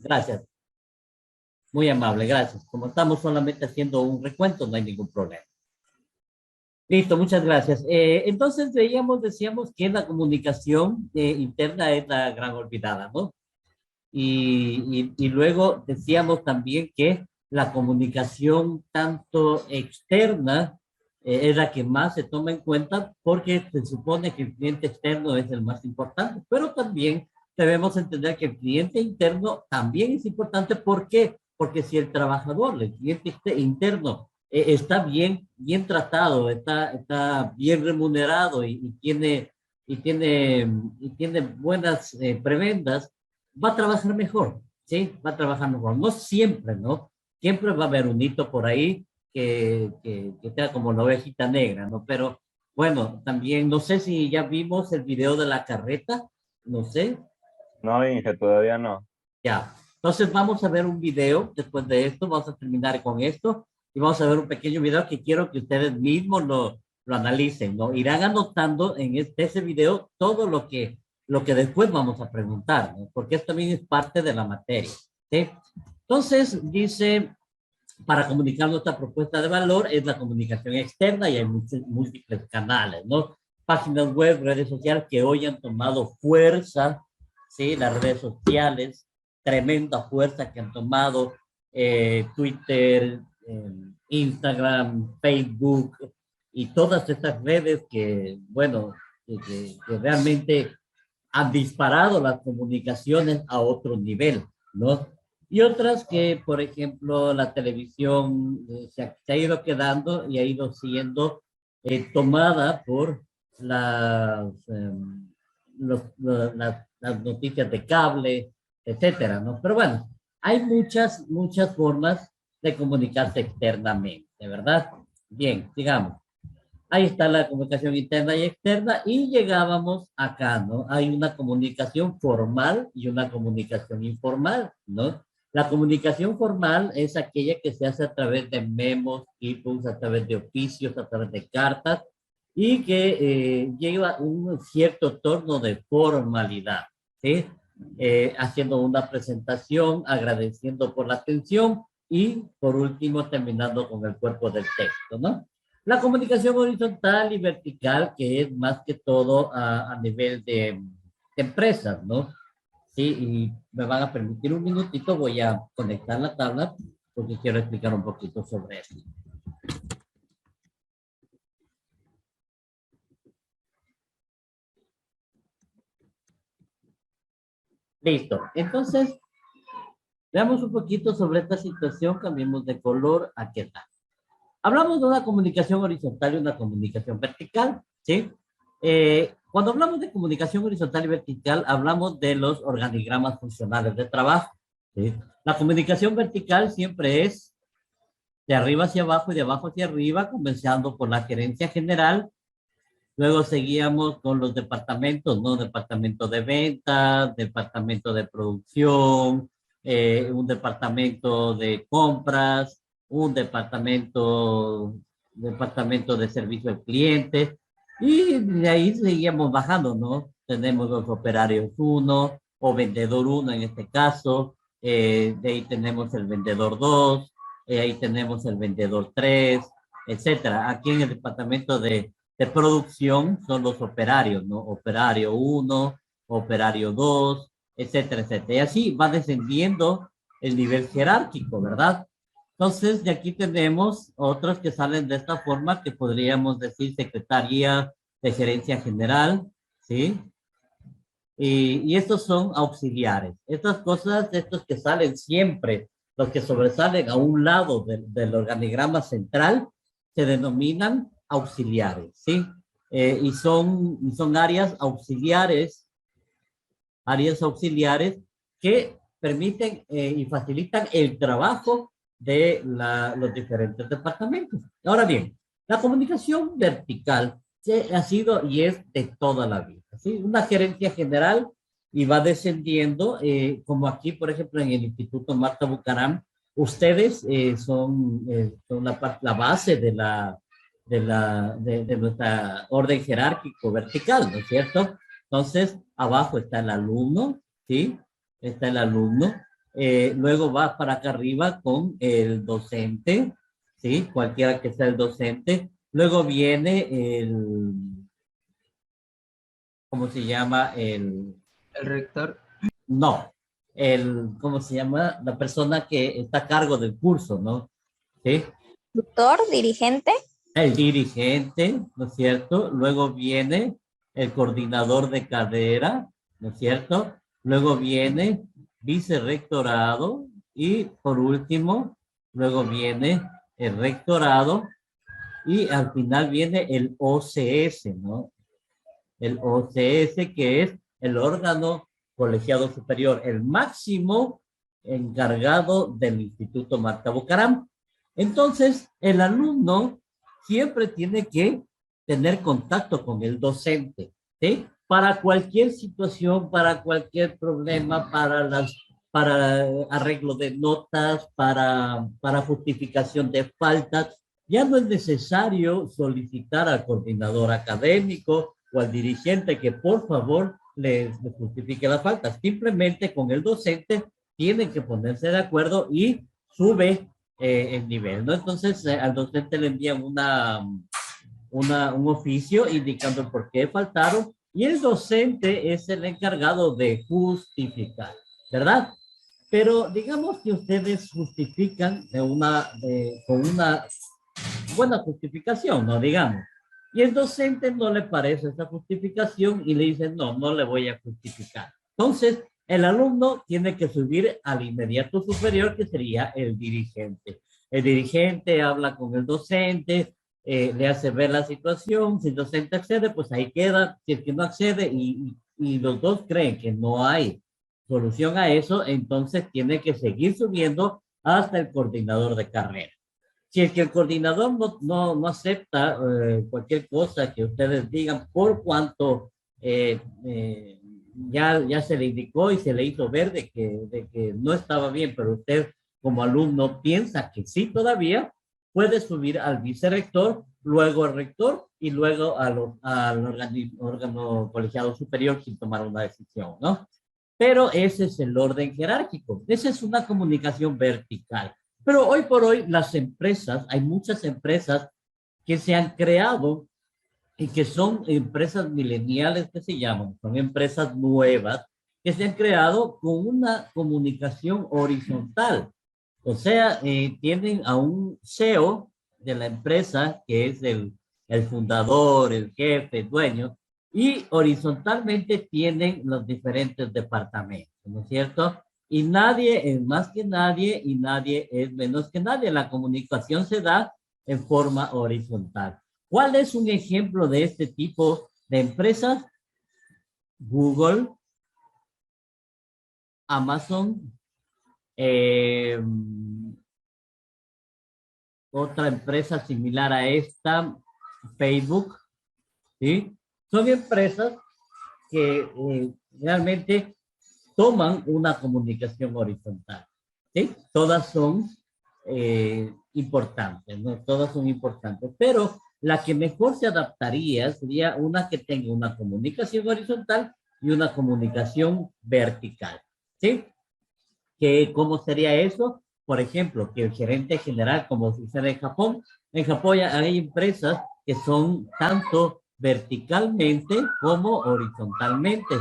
Gracias. Muy amable, gracias. Como estamos solamente haciendo un recuento, no hay ningún problema. Listo, muchas gracias. Entonces decíamos que la comunicación interna es la gran olvidada, ¿no? Y luego decíamos también que la comunicación tanto externa es la que más se toma en cuenta porque se supone que el cliente externo es el más importante, pero también debemos entender que el cliente interno también es importante. ¿Por qué? Porque si el trabajador, el cliente interno, está bien tratado, está bien remunerado y tiene buenas prebendas, va a trabajar mejor, ¿sí? Va a trabajar mejor. No siempre, ¿no? Siempre va a haber un hito por ahí que sea como la ovejita negra, ¿no? Pero bueno, también no sé si ya vimos el video de la carreta, no sé, No, Inge, todavía no. ya. Entonces vamos a ver un video después de esto, vamos a terminar con esto y vamos a ver un pequeño video que quiero que ustedes mismos lo analicen, ¿no? Irán anotando en ese video todo lo que después vamos a preguntar, ¿no? Porque esto también es parte de la materia, ¿sí? Entonces dice, para comunicar nuestra propuesta de valor es la comunicación externa y hay múltiples canales, ¿no? Páginas web, redes sociales que hoy han tomado fuerza, ¿sí? Las redes sociales, tremenda fuerza que han tomado Twitter, Instagram, Facebook y todas estas redes que, bueno, que realmente han disparado las comunicaciones a otro nivel, ¿no? Y otras que, por ejemplo, la televisión se ha ido quedando y ha ido siendo tomada por las, las noticias de cable, etcétera, ¿no? Pero bueno, hay muchas formas de comunicarse externamente, ¿verdad? Bien, sigamos. Ahí está la comunicación interna y externa y llegábamos acá, ¿no? Hay una comunicación formal y una comunicación informal, ¿no? La comunicación formal es aquella que se hace a través de memos, e-books, a través de oficios, a través de cartas y que lleva un cierto tono de formalidad, ¿sí? Haciendo una presentación, agradeciendo por la atención y por último terminando con el cuerpo del texto, ¿no? La comunicación horizontal y vertical, que es más que todo a nivel de empresas, ¿no? Sí, y me van a permitir un minutito, voy a conectar la tabla porque quiero explicar un poquito sobre esto. Listo. Entonces, veamos un poquito sobre esta situación, cambiemos de color, ¿a qué tal? Hablamos de una comunicación horizontal y una comunicación vertical, ¿sí? Cuando hablamos de comunicación horizontal y vertical, hablamos de los organigramas funcionales de trabajo, ¿sí? La comunicación vertical siempre es de arriba hacia abajo y de abajo hacia arriba, comenzando por la gerencia general. Luego seguíamos con los departamentos, ¿no? Departamento de ventas, departamento de producción, un departamento de compras, un departamento de servicio al cliente. Y de ahí seguíamos bajando, ¿no? Tenemos los operarios 1 o vendedor 1 en este caso. De ahí tenemos el vendedor 2, ahí tenemos el vendedor 3, etcétera. Aquí en el departamento de producción son los operarios, ¿no? Operario 1, operario 2, etcétera, etcétera. Y así va descendiendo el nivel jerárquico, ¿verdad? Entonces, de aquí tenemos otros que salen de esta forma, que podríamos decir secretaría de gerencia general, ¿sí? Y estos son auxiliares. Estas cosas, estos que salen siempre, los que sobresalen a un lado del organigrama central, se denominan auxiliares, ¿sí? Y son áreas auxiliares que permiten y facilitan el trabajo de los diferentes departamentos. Ahora bien, la comunicación vertical ha sido y es de toda la vida, ¿sí? Una gerencia general y va descendiendo, como aquí, por ejemplo, en el Instituto Marta Bucaram, ustedes son la base de nuestra orden jerárquico vertical, ¿no es cierto? Entonces, abajo está el alumno, ¿sí? Está el alumno. luego va para acá arriba con el docente, ¿sí? Cualquiera que sea el docente. Luego viene ¿cómo se llama? El rector. No, ¿cómo se llama? La persona que está a cargo del curso, ¿no? ¿Sí? Tutor, dirigente. El dirigente, ¿no es cierto? Luego viene el coordinador de carrera, ¿no es cierto? Luego viene vicerrectorado y por último, luego viene el rectorado y al final viene el OCS, ¿no? El OCS, que es el órgano colegiado superior, el máximo encargado del Instituto Marta Bucaram. Entonces, el alumno siempre tiene que tener contacto con el docente, ¿sí? Para cualquier situación, para cualquier problema, para arreglo de notas, para justificación de faltas, ya no es necesario solicitar al coordinador académico o al dirigente que por favor les justifique las faltas. Simplemente con el docente tienen que ponerse de acuerdo y sube el nivel, ¿no? Entonces al docente le envían un oficio indicando el por qué faltaron y el docente es el encargado de justificar, ¿verdad? Pero digamos que ustedes justifican con una buena justificación, ¿no? Digamos. Y el docente no le parece esa justificación y le dice, no, no le voy a justificar. Entonces, el alumno tiene que subir al inmediato superior, que sería el dirigente. El dirigente habla con el docente, le hace ver la situación, si el docente accede, pues ahí queda, si es que no accede y los dos creen que no hay solución a eso, entonces tiene que seguir subiendo hasta el coordinador de carrera. Si es que el coordinador no acepta cualquier cosa que ustedes digan por cuanto ya se le indicó y se le hizo ver de que no estaba bien, pero usted como alumno piensa que sí todavía, puede subir al vicerrector, luego al rector y luego al órgano colegiado superior sin tomar una decisión, ¿no? Pero ese es el orden jerárquico. Esa es una comunicación vertical. Pero hoy por hoy las empresas, hay muchas empresas que se han creado y que son empresas mileniales que se llaman, son empresas nuevas que se han creado con una comunicación horizontal. O sea, tienen a un CEO de la empresa que es el fundador, el jefe, el dueño, y horizontalmente tienen los diferentes departamentos, ¿no es cierto? Y nadie es más que nadie y nadie es menos que nadie. La comunicación se da en forma horizontal. ¿Cuál es un ejemplo de este tipo de empresas? Google, Amazon, otra empresa similar a esta, Facebook, ¿sí? Son empresas que realmente toman una comunicación horizontal, ¿sí? Todas son importantes, ¿no? Todas son importantes, pero la que mejor se adaptaría sería una que tenga una comunicación horizontal y una comunicación vertical, ¿sí? ¿Cómo sería eso? Por ejemplo, que el gerente general, como sucede en Japón hay empresas que son tanto verticalmente como horizontalmente,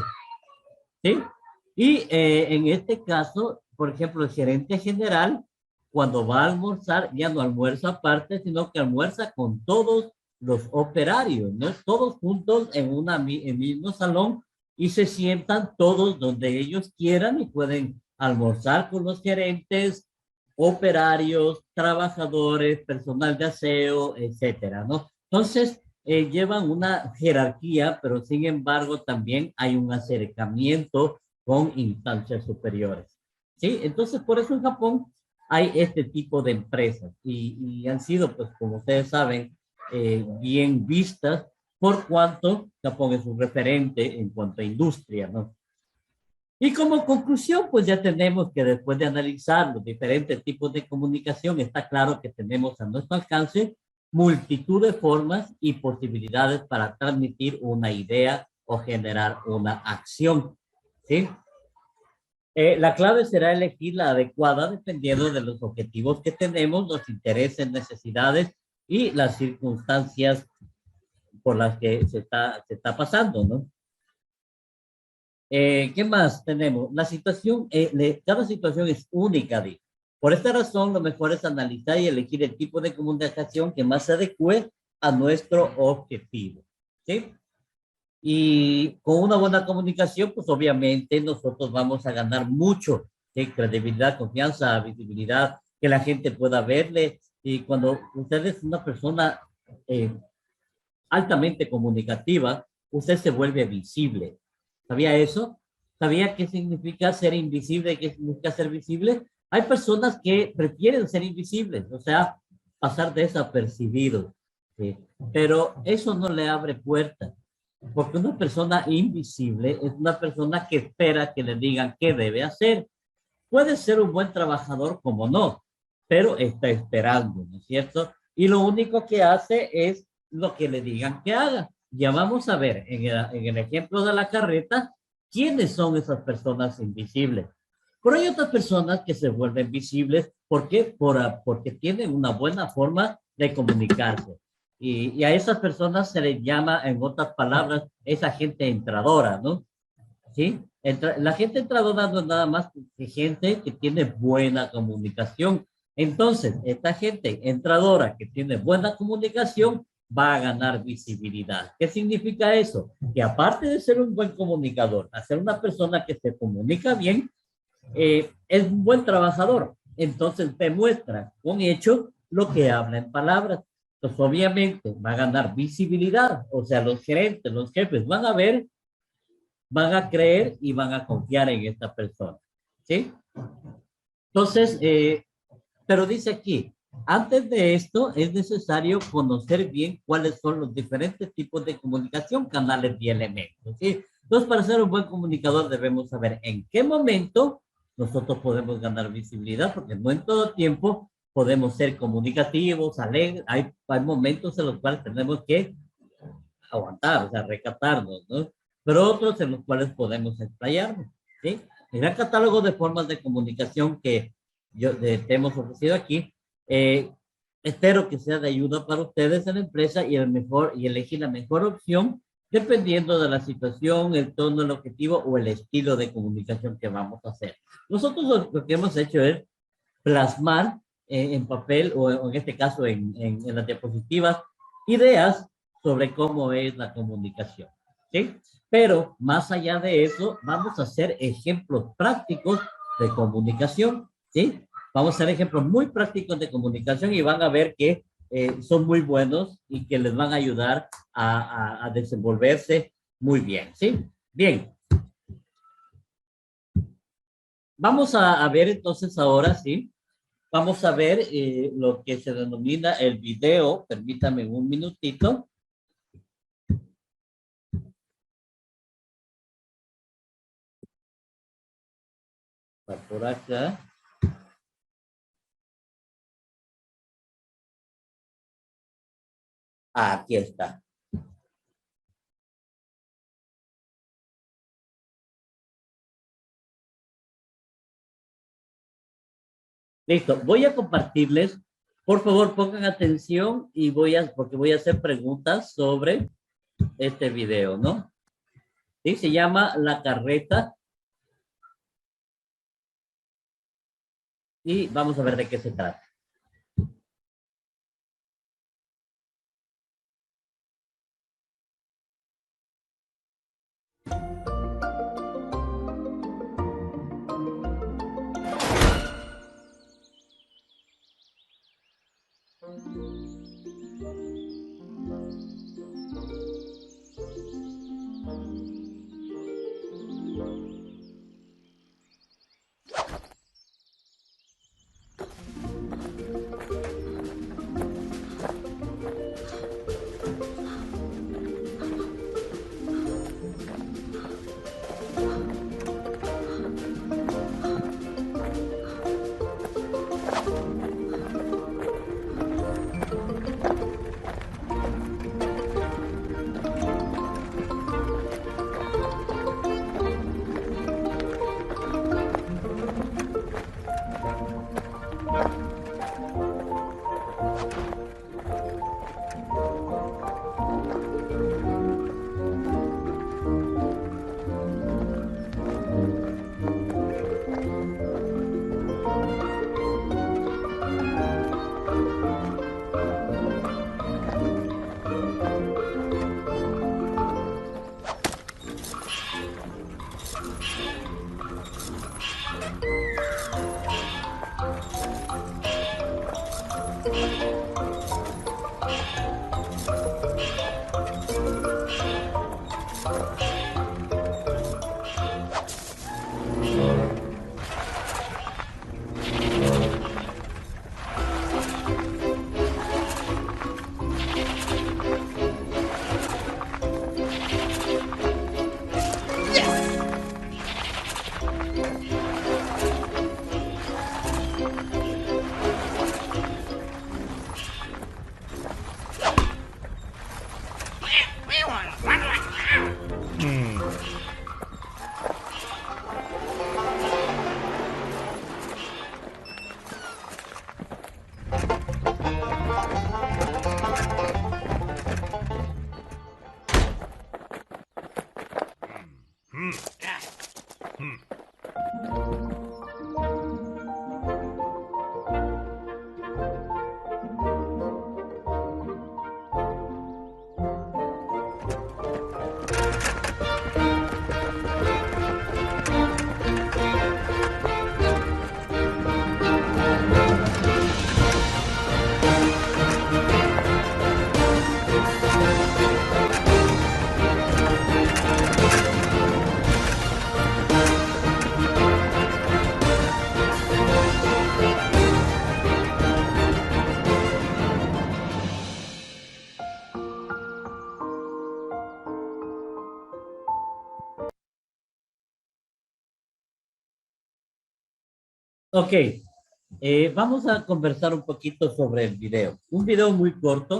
¿sí? Y en este caso, por ejemplo, el gerente general, cuando va a almorzar, ya no almuerza aparte, sino que almuerza con todos los operarios, ¿no? Todos juntos en el mismo salón y se sientan todos donde ellos quieran y pueden almorzar con los gerentes, operarios, trabajadores, personal de aseo, etcétera, ¿no? Entonces, llevan una jerarquía, pero sin embargo también hay un acercamiento con instancias superiores. ¿Sí? Entonces, por eso en Japón hay este tipo de empresas y han sido, pues, como ustedes saben, bien vistas por cuanto Japón es un referente en cuanto a industria, ¿no? Y como conclusión, pues ya tenemos que después de analizar los diferentes tipos de comunicación, está claro que tenemos a nuestro alcance multitud de formas y posibilidades para transmitir una idea o generar una acción, ¿sí? La clave será elegir la adecuada dependiendo de los objetivos que tenemos, los intereses, necesidades y las circunstancias por las que se está pasando, ¿no? ¿Qué más tenemos? La situación, cada situación es única, dice. Por esta razón, lo mejor es analizar y elegir el tipo de comunicación que más se adecue a nuestro objetivo, ¿sí? Y con una buena comunicación, pues obviamente nosotros vamos a ganar mucho de credibilidad, confianza, visibilidad, que la gente pueda verle. Y cuando usted es una persona eh, altamente comunicativa, usted se vuelve visible. ¿Sabía eso? ¿Sabía qué significa ser invisible? ¿Qué significa ser visible? Hay personas que prefieren ser invisibles, o sea, pasar desapercibidos, ¿sí? Pero eso no le abre puertas, porque una persona invisible es una persona que espera que le digan qué debe hacer. Puede ser un buen trabajador como no, pero está esperando, ¿no es cierto? Y lo único que hace es lo que le digan que haga. Ya vamos a ver en el ejemplo de la carreta, ¿quiénes son esas personas invisibles? Pero hay otras personas que se vuelven visibles. ¿Por qué? Porque tienen una buena forma de comunicarse. Y a esas personas se les llama, en otras palabras, esa gente entradora, ¿no? ¿Sí? La gente entradora no es nada más que gente que tiene buena comunicación. Entonces, esta gente entradora que tiene buena comunicación va a ganar visibilidad. ¿Qué significa eso? Que aparte de ser un buen comunicador, a ser una persona que se comunica bien, es un buen trabajador. Entonces demuestra con hechos lo que habla en palabras. Entonces, obviamente, va a ganar visibilidad. O sea, los gerentes, los jefes van a ver, van a creer y van a confiar en esta persona. ¿Sí? Entonces, pero dice aquí, antes de esto es necesario conocer bien cuáles son los diferentes tipos de comunicación, canales y elementos. ¿Sí? Entonces, para ser un buen comunicador debemos saber en qué momento nosotros podemos ganar visibilidad, porque no en todo tiempo podemos ser comunicativos, alegres. Hay momentos en los cuales tenemos que aguantar, o sea, recatarnos, ¿no? Pero otros en los cuales podemos explayarnos, ¿sí? En el catálogo de formas de comunicación que te hemos ofrecido aquí, espero que sea de ayuda para ustedes en la empresa y elegir la mejor opción dependiendo de la situación, el tono, el objetivo o el estilo de comunicación que vamos a hacer. Nosotros lo que hemos hecho es plasmar en papel o en este caso en las diapositivas ideas sobre cómo es la comunicación, ¿sí? Pero más allá de eso, vamos a hacer ejemplos prácticos de comunicación, ¿sí? Vamos a hacer ejemplos muy prácticos de comunicación y van a ver que son muy buenos y que les van a ayudar a desenvolverse muy bien, ¿sí? Bien. Vamos a ver entonces ahora, ¿sí? Vamos a ver lo que se denomina el video. Permítame un minutito. Va por acá. Aquí está. Listo. Voy a compartirles. Por favor, pongan atención y porque voy a hacer preguntas sobre este video, ¿no? Sí, se llama La Carreta. Y vamos a ver de qué se trata. Ok, vamos a conversar un poquito sobre el video. Un video muy corto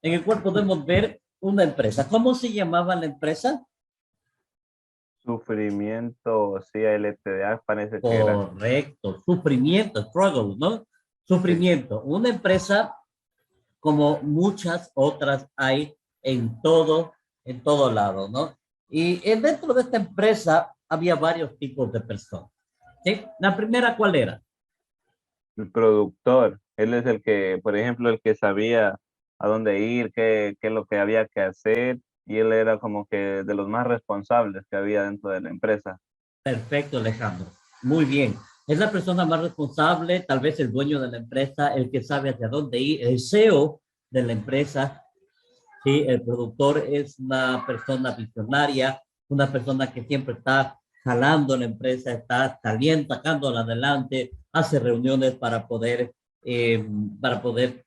en el cual podemos ver una empresa. ¿Cómo se llamaba la empresa? Sufrimiento, sí, LTDA parece que era. Correcto, sufrimiento, struggle, ¿no? Sufrimiento, una empresa como muchas otras hay en todo lado, ¿no? Y dentro de esta empresa había varios tipos de personas, ¿sí? La primera, ¿cuál era? El productor, él es el que, por ejemplo, el que sabía a dónde ir, qué es lo que había que hacer, y él era como que de los más responsables que había dentro de la empresa. Perfecto, Alejandro. Muy bien. Es la persona más responsable, tal vez el dueño de la empresa, el que sabe hacia dónde ir, el CEO de la empresa. Sí, el productor es una persona visionaria, una persona que siempre está jalando la empresa, está saliendo, sacándola adelante, hace reuniones eh, para poder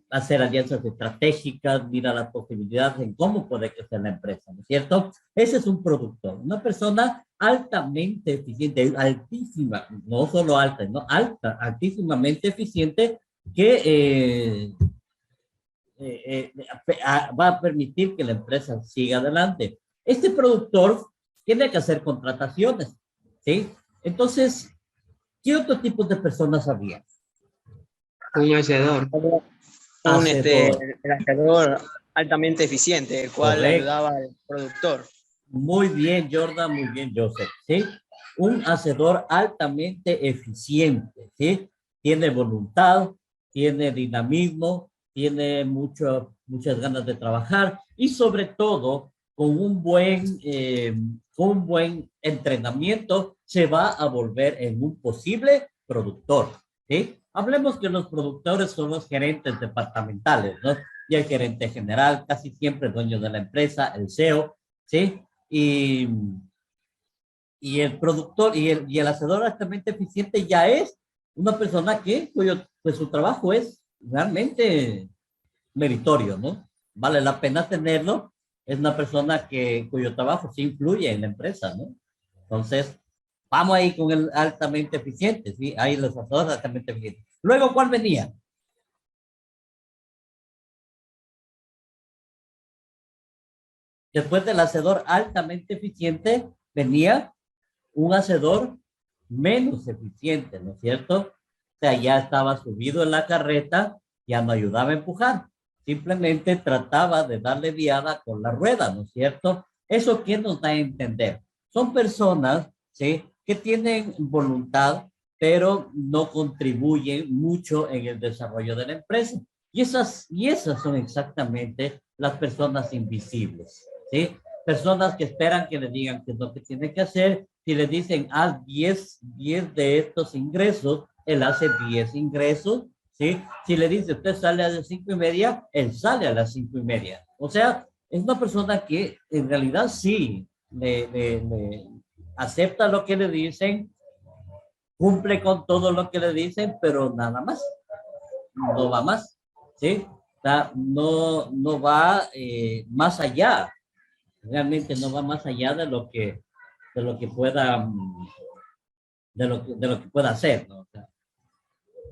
hacer alianzas estratégicas, mira las posibilidades en cómo puede crecer la empresa, ¿no es cierto? Ese es un productor, una persona altamente eficiente, altísima, no solo alta, no alta, altísimamente eficiente que va a permitir que la empresa siga adelante. Este productor tiene que hacer contrataciones, ¿sí? Entonces, ¿qué otro tipo de personas había? Un hacedor. Hacedor, El hacedor altamente eficiente, el cual correcto. ayudaba al productor. Muy bien, Jordan, muy bien, Joseph, ¿sí? Un hacedor altamente eficiente, ¿sí? Tiene voluntad, tiene dinamismo, tiene muchas ganas de trabajar y sobre todo con un buen entrenamiento se va a volver en un posible productor, ¿sí? Hablemos que los productores son los gerentes departamentales, ¿no? Y el gerente general, casi siempre dueño de la empresa, el CEO, ¿sí? Y, y el productor y el hacedor altamente eficiente ya es una persona pues su trabajo es realmente meritorio, ¿no? Vale la pena tenerlo. Es una persona cuyo trabajo sí influye en la empresa, ¿no? Entonces, vamos ahí con el altamente eficiente, ¿sí? Ahí los hacedores altamente eficientes. Luego, ¿cuál venía? Después del hacedor altamente eficiente, venía un hacedor menos eficiente, ¿no es cierto? O sea, ya estaba subido en la carreta, ya no ayudaba a empujar, simplemente trataba de darle viada con la rueda, ¿no es cierto? ¿Eso quién nos da a entender? Son personas, ¿sí? Que tienen voluntad, pero no contribuyen mucho en el desarrollo de la empresa. Y esas son exactamente las personas invisibles, ¿sí? Personas que esperan que le digan qué es lo que tiene que hacer. Si le dicen, haz 10 de estos ingresos, él hace 10 ingresos, ¿sí? Si le dice, usted sale a las 5:30, él sale a las 5:30. O sea, es una persona que en realidad sí le acepta lo que le dicen, cumple con todo lo que le dicen, pero nada más, no va más, ¿sí? O sea, no va más allá, realmente no va más allá de lo que pueda, de lo que pueda hacer, ¿no? O sea,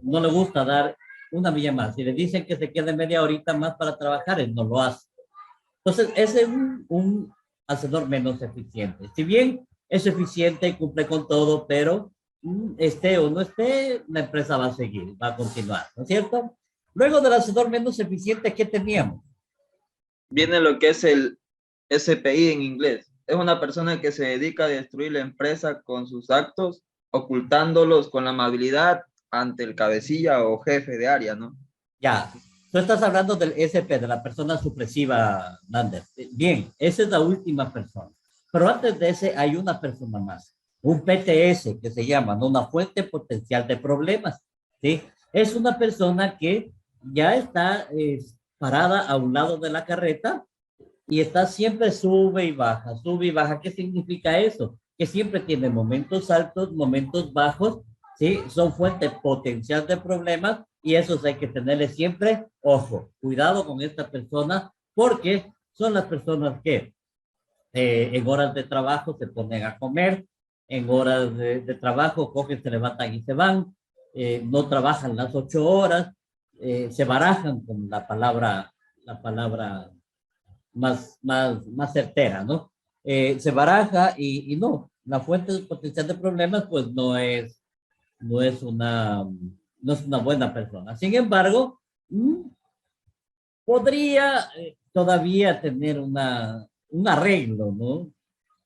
no le gusta dar una milla más. Si le dicen que se quede media horita más para trabajar, él no lo hace. Entonces, ese es un hacedor menos eficiente. Si bien es eficiente y cumple con todo, pero esté o no esté, la empresa va a seguir, va a continuar, ¿no es cierto? Luego del hacedor menos eficiente, ¿qué teníamos? Viene lo que es el SPI en inglés. Es una persona que se dedica a destruir la empresa con sus actos, ocultándolos con la amabilidad ante el cabecilla o jefe de área, ¿no? Ya, tú estás hablando del SP, de la persona supresiva, Nander. Bien, esa es la última persona. Pero antes de ese hay una persona más, un PTS que se llama, ¿no? Una fuente potencial de problemas, ¿sí? Es una persona que ya está parada a un lado de la carreta y está siempre sube y baja, sube y baja. ¿Qué significa eso? Que siempre tiene momentos altos, momentos bajos, ¿sí? Son fuente potencial de problemas y esos hay que tenerle siempre ojo, cuidado con esta persona porque son las personas que en horas de trabajo se ponen a comer, en horas de trabajo cogen, se levantan y se van, no trabajan las 8 horas, se barajan con la palabra más certera, ¿no? Se baraja y no, la fuente de potencial de problemas pues no es no es una buena persona. Sin embargo, podría todavía tener un arreglo, ¿no?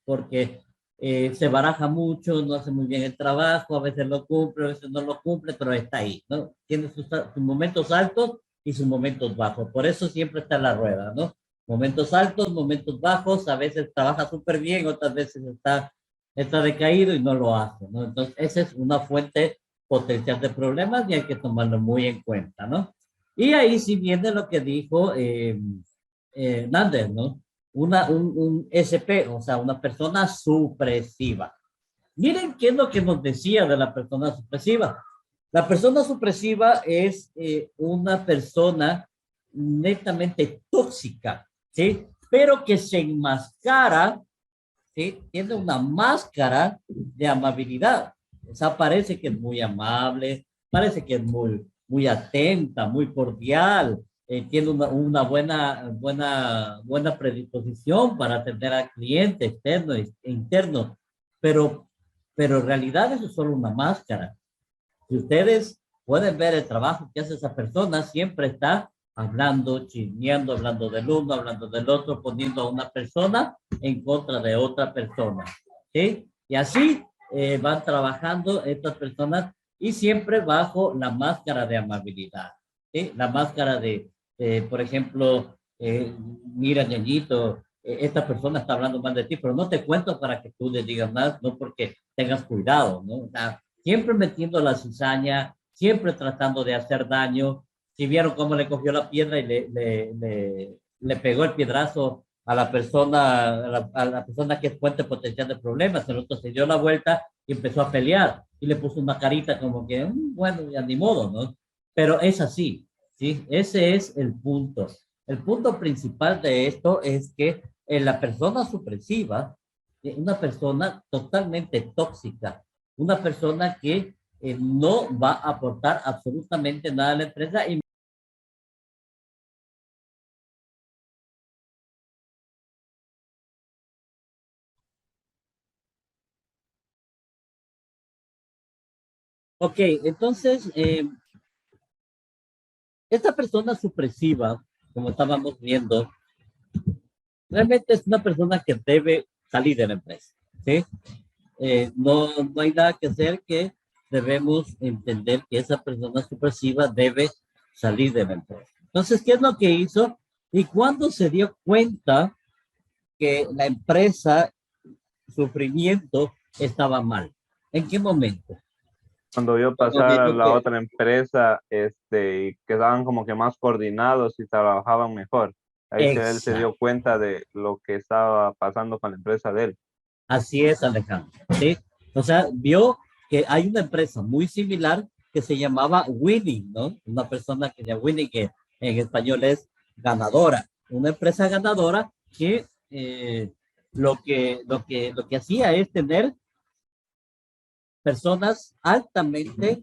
Porque se baraja mucho, no hace muy bien el trabajo, a veces lo cumple, a veces no lo cumple, pero está ahí, ¿no? Tiene sus momentos altos y sus momentos bajos. Por eso siempre está en la rueda, ¿no? Momentos altos, momentos bajos, a veces trabaja súper bien, otras veces está decaído y no lo hace, ¿no? Entonces, esa es una fuente potencial de problemas y hay que tomarlo muy en cuenta, ¿no? Y ahí sí viene lo que dijo Nander, ¿no? Un SP, o sea, una persona supresiva. Miren qué es lo que nos decía de la persona supresiva. La persona supresiva es una persona netamente tóxica, ¿sí? Pero que se enmascara, ¿sí? Tiene una máscara de amabilidad. O sea, parece que es muy amable, parece que es muy atenta, muy cordial, tiene una buena predisposición para atender al cliente externo e interno, pero, pero en realidad eso es solo una máscara. Si ustedes pueden ver el trabajo que hace esa persona, siempre está hablando, chismeando, hablando del uno, hablando del otro, poniendo a una persona en contra de otra persona, ¿sí? Y así van trabajando estas personas y siempre bajo la máscara de amabilidad, ¿sí? La máscara por ejemplo, mira, ñañito, esta persona está hablando mal de ti, pero no te cuento para que tú le digas más, no porque tengas cuidado, ¿no? O sea, siempre metiendo la cizaña, siempre tratando de hacer daño. Si vieron cómo le cogió la piedra y le pegó el piedrazo a la persona que es fuente potencial de problemas, el otro se dio la vuelta y empezó a pelear y le puso una carita como que, bueno, ya ni modo, ¿no? Pero es así, ¿sí? Ese es el punto. El punto principal de esto es que la persona supresiva, una persona totalmente tóxica, una persona que no va a aportar absolutamente nada a la empresa y ok, entonces, esta persona supresiva, como estábamos viendo, realmente es una persona que debe salir de la empresa, ¿sí? No hay nada que hacer que debemos entender que esa persona supresiva debe salir de la empresa. Entonces, ¿qué es lo que hizo? ¿Y cuándo se dio cuenta que la empresa, sufrimiento, estaba mal? ¿En qué momento? Cuando vio Cuando pasar a miró la que otra empresa, y quedaban como que más coordinados y trabajaban mejor. Él se Exacto. dio cuenta de lo que estaba pasando con la empresa de él. Así es, Alejandro. ¿Sí? O sea, vio que hay una empresa muy similar que se llamaba Winning, ¿no? Una persona que se llama Winning, que en español es ganadora. Una empresa ganadora que lo que hacía es tener personas altamente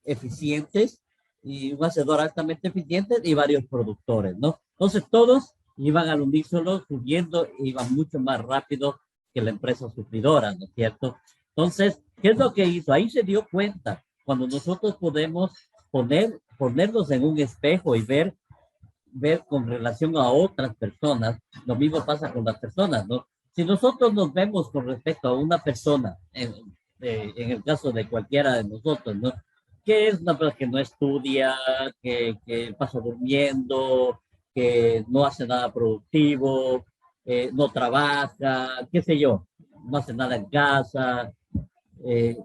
eficientes y un hacedor altamente eficiente y varios productores, ¿no? Entonces todos iban al unísono subiendo, iban mucho más rápido que la empresa suplidora, ¿no es cierto? Entonces, ¿qué es lo que hizo? Ahí se dio cuenta, cuando nosotros podemos ponernos en un espejo y ver con relación a otras personas, lo mismo pasa con las personas, ¿no? Si nosotros nos vemos con respecto a una persona, en el caso de cualquiera de nosotros, ¿no? Que es una persona que no estudia, que pasa durmiendo, que no hace nada productivo, no trabaja, qué sé yo, no hace nada en casa. eh,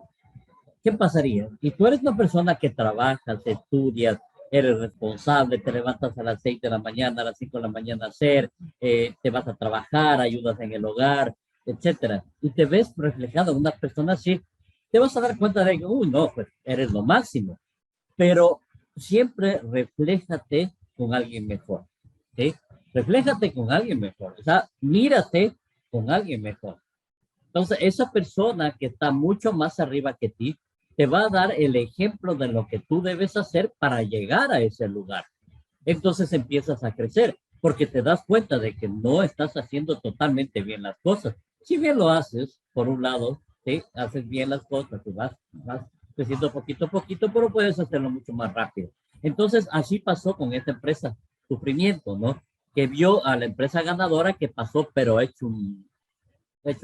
¿Qué pasaría? Si tú eres una persona que trabajas, estudias, eres responsable, te levantas a las 6 de la mañana, a las 5 de la mañana a hacer, te vas a trabajar, ayudas en el hogar, etcétera, y te ves reflejado en una persona así, te vas a dar cuenta de que, no, pues eres lo máximo, pero siempre refléjate con alguien mejor, ¿sí? Refléjate con alguien mejor, o sea, mírate con alguien mejor. Entonces, esa persona que está mucho más arriba que ti, te va a dar el ejemplo de lo que tú debes hacer para llegar a ese lugar. Entonces empiezas a crecer, porque te das cuenta de que no estás haciendo totalmente bien las cosas. Si bien lo haces, por un lado, ¿sí? Haces bien las cosas, y vas creciendo poquito a poquito, pero puedes hacerlo mucho más rápido. Entonces, así pasó con esta empresa, Sufrimiento, ¿no? Que vio a la empresa ganadora que pasó, pero hecho un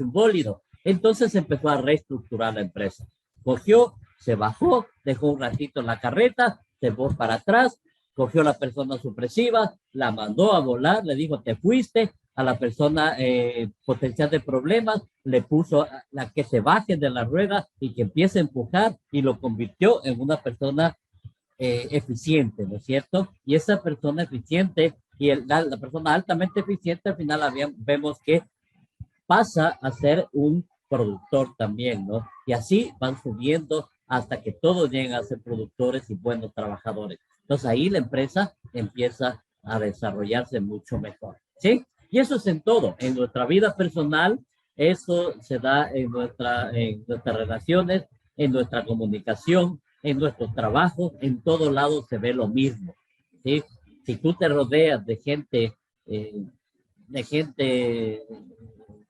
bólido. Entonces empezó a reestructurar la empresa. Cogió, se bajó, dejó un ratito en la carreta, se fue para atrás, cogió a la persona supresiva, la mandó a volar, le dijo, te fuiste, a la persona potencial de problemas, le puso a la que se baje de la rueda y que empiece a empujar y lo convirtió en una persona eficiente, ¿no es cierto? Y esa persona eficiente y la persona altamente eficiente, al final vemos que pasa a ser un productor también, ¿no? Y así van subiendo hasta que todos lleguen a ser productores y buenos trabajadores. Entonces ahí la empresa empieza a desarrollarse mucho mejor, ¿sí? Y eso es en todo, en nuestra vida personal, eso se da en nuestras relaciones, en nuestra comunicación, en nuestro trabajo, en todo lado se ve lo mismo, ¿sí? Si tú te rodeas de gente,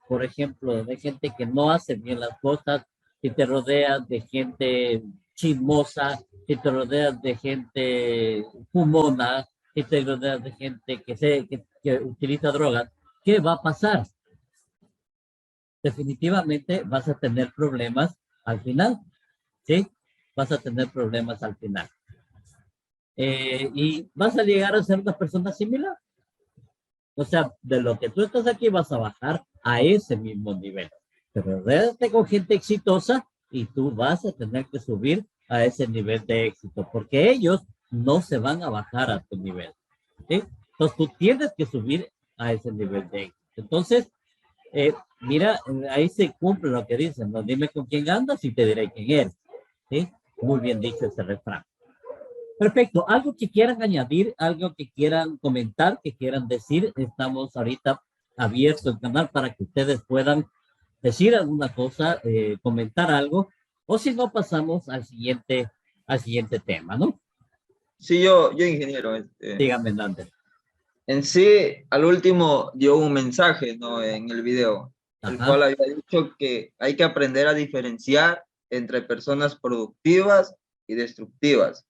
por ejemplo, de gente que no hace bien las cosas, si te rodeas de gente chismosa, si te rodeas de gente fumona, si te rodeas de gente que utiliza drogas, ¿qué va a pasar? Definitivamente vas a tener problemas al final, ¿sí? Vas a tener problemas al final. Y vas a llegar a ser una persona similar. O sea, de lo que tú estás aquí vas a bajar a ese mismo nivel. Pero rodéate con gente exitosa y tú vas a tener que subir a ese nivel de éxito, porque ellos no se van a bajar a tu nivel, ¿sí? Entonces tú tienes que subir a ese nivel de éxito. Entonces, mira, ahí se cumple lo que dicen, ¿no? Dime con quién andas y te diré quién eres, ¿sí? Muy bien dicho ese refrán. Perfecto. ¿Algo que quieran añadir? ¿Algo que quieran comentar? ¿Que quieran decir? Estamos ahorita abierto el canal para que ustedes puedan decir alguna cosa, comentar algo, o si no, pasamos al siguiente tema, ¿no? sí, yo ingeniero, Díganme, Nander. en sí, al último dio un mensaje, ¿no? En el video, el Ajá, cual había dicho que hay que aprender a diferenciar entre personas productivas y destructivas,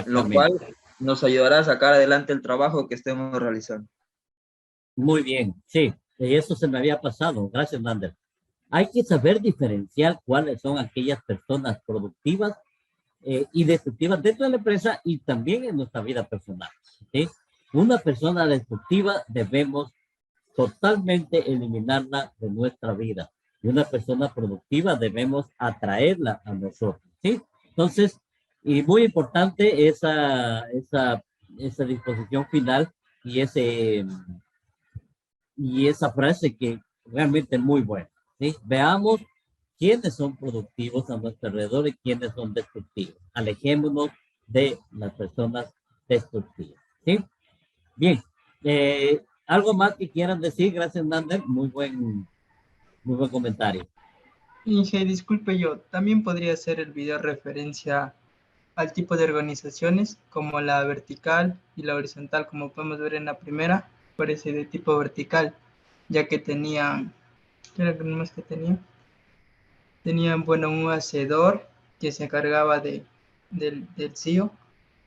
lo cual exactamente. nos ayudará a sacar adelante el trabajo que estemos realizando. Muy bien, sí, y eso se me había pasado. Gracias, Nander. Hay que saber diferenciar cuáles son aquellas personas productivas y destructivas dentro de la empresa y también en nuestra vida personal, ¿sí? Una persona destructiva debemos totalmente eliminarla de nuestra vida. Y una persona productiva debemos atraerla a nosotros, ¿sí? Entonces, y muy importante esa disposición final y esa frase que realmente es muy buena, ¿sí? Veamos quiénes son productivos a nuestro alrededor y quiénes son destructivos. Alejémonos de las personas destructivas, ¿sí? Bien, algo más que quieran decir. Gracias, Nander. Muy buen comentario. Inge, disculpe yo, también podría hacer el video referencia al tipo de organizaciones como la vertical y la horizontal, como podemos ver en la primera, parece de tipo vertical, ya que tenían, ¿qué era lo más que tenían? Tenían, bueno, un hacedor que se encargaba del CEO,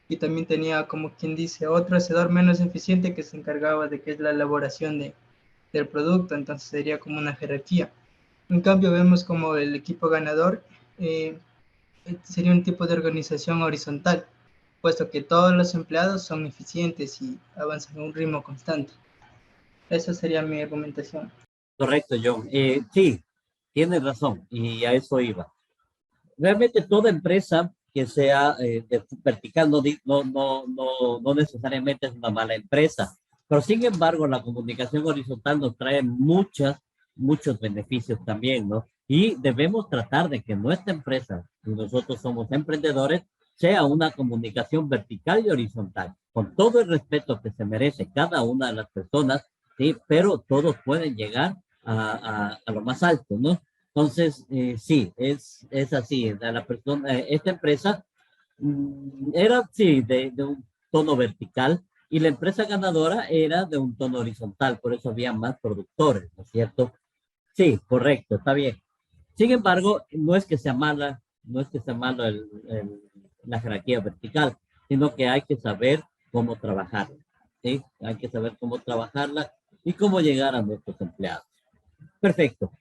y también tenía, como quien dice, otro hacedor menos eficiente que se encargaba de que es la elaboración del producto. Entonces sería como una jerarquía. En cambio vemos como el equipo ganador sería un tipo de organización horizontal, puesto que todos los empleados son eficientes y avanzan a un ritmo constante. Esa sería mi argumentación. Correcto, John. Sí, tienes razón y a eso iba. Realmente toda empresa que sea de vertical no necesariamente es una mala empresa, pero sin embargo la comunicación horizontal nos trae muchos beneficios también, ¿no? Y debemos tratar de que nuestra empresa, y nosotros somos emprendedores, sea una comunicación vertical y horizontal, con todo el respeto que se merece cada una de las personas, ¿sí? Pero todos pueden llegar a lo más alto, ¿no? Entonces, sí, es así. La persona, esta empresa era, sí, de un tono vertical y la empresa ganadora era de un tono horizontal, por eso había más productores, ¿no es cierto? Sí, correcto, está bien. Sin embargo, no es que sea mala, no es que sea malo la jerarquía vertical, sino que hay que saber cómo trabajarla, ¿sí? Hay que saber cómo trabajarla y cómo llegar a nuestros empleados. Perfecto.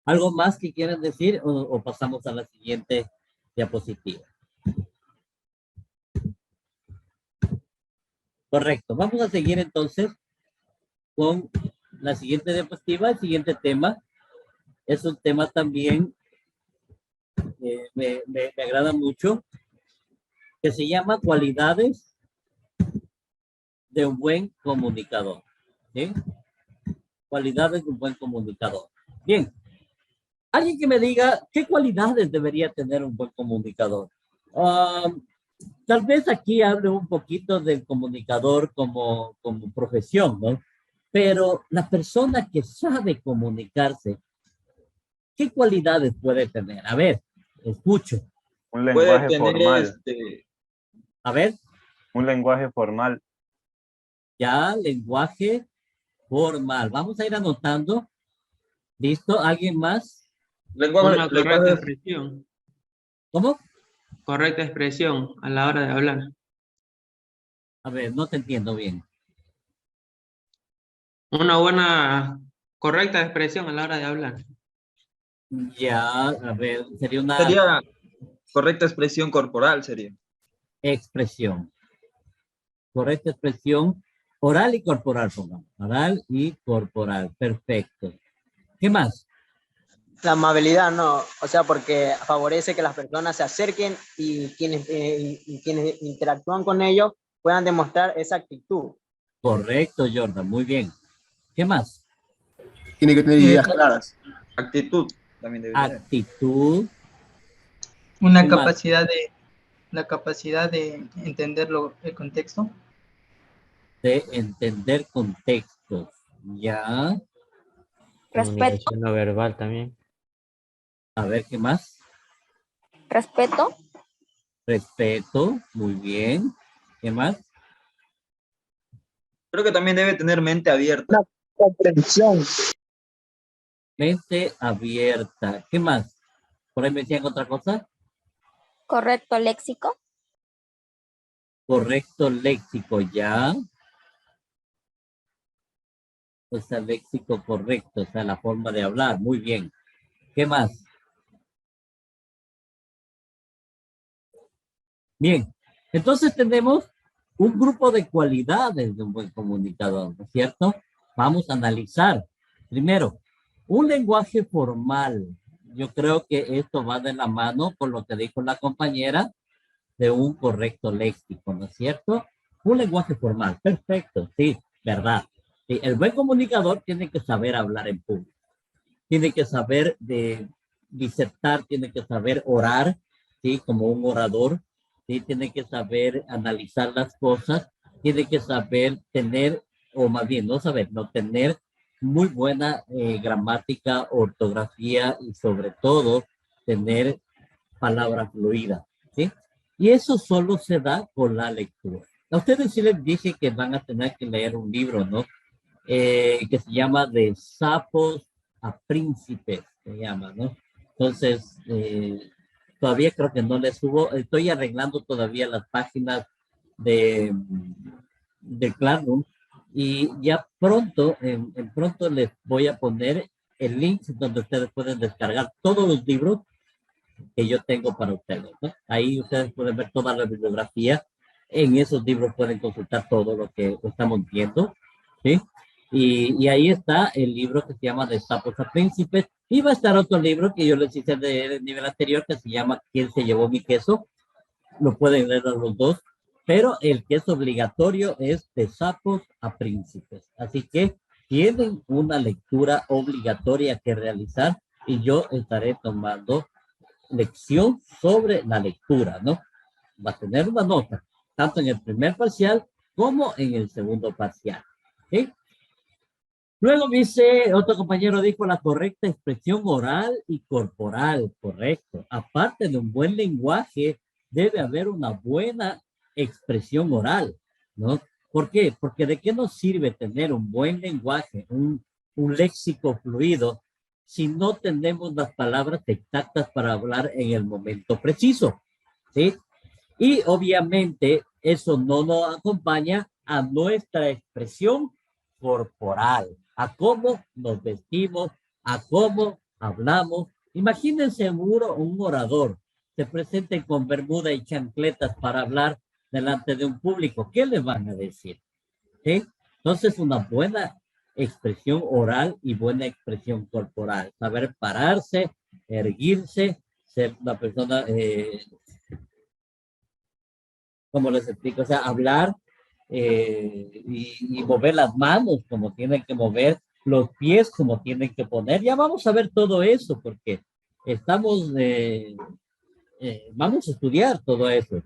¿Algo más que quieran decir o pasamos a la siguiente diapositiva? Correcto. Vamos a seguir entonces con la siguiente diapositiva. El siguiente tema es un tema también que me agrada mucho, que se llama cualidades de un buen comunicador. ¿Sí? Cualidades de un buen comunicador. Bien. Alguien que me diga qué cualidades debería tener un buen comunicador. Tal vez aquí hable un poquito del comunicador como profesión, ¿no? Pero la persona que sabe comunicarse, ¿qué cualidades puede tener? A ver, escucho. Un Puede lenguaje tener formal, A ver, un lenguaje formal. ya, lenguaje formal. Vamos a ir anotando. ¿Listo? ¿Alguien más? lenguaje, Una correcta lenguaje, expresión. ¿Cómo? Correcta expresión a la hora de hablar. A ver, no te entiendo bien. Una buena, correcta expresión a la hora de hablar. Ya, a ver, sería una sería correcta expresión corporal, sería. expresión. Correcta expresión oral y corporal, pongamos. Oral y corporal. Perfecto. ¿Qué más? La amabilidad, no, o sea, porque favorece que las personas se acerquen y quienes interactúan con ellos puedan demostrar esa actitud. Correcto, Jordan. Muy bien. ¿Qué más? Tiene que tener ideas claras. Actitud también debe tener. Actitud. Una ¿Qué más? la capacidad de entender el contexto. De entender contextos. Ya. Respeto, Comunicación no verbal también. A ver, ¿qué más? respeto, Respeto. Muy bien. ¿Qué más? Creo que también debe tener mente abierta. Comprensión. Mente abierta. ¿Qué más? ¿Por ahí me decían otra cosa? correcto léxico, Correcto léxico. Ya. O sea, léxico correcto. O sea, la forma de hablar. Muy bien. ¿Qué más? Bien. Entonces tenemos un grupo de cualidades de un buen comunicador, ¿no es cierto? Vamos a analizar. Primero, un lenguaje formal. Yo creo que esto va de la mano con lo que dijo la compañera de un correcto léxico, ¿no es cierto? Un lenguaje formal, perfecto, sí, verdad. Sí, el buen comunicador tiene que saber hablar en público, tiene que saber disertar, tiene que saber orar, ¿sí? Como un orador, ¿sí? Tiene que saber analizar las cosas, tiene que saber tener, o más bien no saber, no tener muy buena gramática, ortografía y sobre todo tener palabras fluidas, ¿sí? Y eso solo se da con la lectura. A ustedes sí les dije que van a tener que leer un libro, ¿no? Que se llama De sapos a príncipes, se llama, ¿no? Entonces, todavía creo que no les subo, estoy arreglando todavía las páginas de Classroom y ya pronto, en pronto les voy a poner el link donde ustedes pueden descargar todos los libros que yo tengo para ustedes, ¿no? Ahí ustedes pueden ver toda la bibliografía. En esos libros pueden consultar todo lo que estamos viendo, ¿sí? Y ahí está el libro que se llama De sapos a príncipes. Y va a estar otro libro que yo les hice del nivel anterior que se llama ¿Quién se llevó mi queso? Lo pueden leer los dos, pero el que es obligatorio es De sapos a príncipes. Así que tienen una lectura obligatoria que realizar y yo estaré tomando lección sobre la lectura, ¿no? Va a tener una nota, tanto en el primer parcial como en el segundo parcial, ¿sí? Luego dice, otro compañero dijo la correcta expresión oral y corporal, correcto. Aparte de un buen lenguaje, debe haber una buena expresión oral, ¿no? ¿Por qué? Porque ¿de qué nos sirve tener un buen lenguaje, un léxico fluido, si no tenemos las palabras exactas para hablar en el momento preciso? ¿Sí? Y obviamente eso no nos acompaña a nuestra expresión corporal, a cómo nos vestimos, a cómo hablamos. Imagínense un orador se presente con bermuda y chancletas para hablar delante de un público. ¿Qué le van a decir? ¿Sí? Entonces, una buena expresión oral y buena expresión corporal. Saber pararse, erguirse, ser una persona, como les explico, o sea, hablar y mover las manos como tienen que mover, los pies como tienen que poner. Ya vamos a ver todo eso porque estamos, vamos a estudiar todo eso,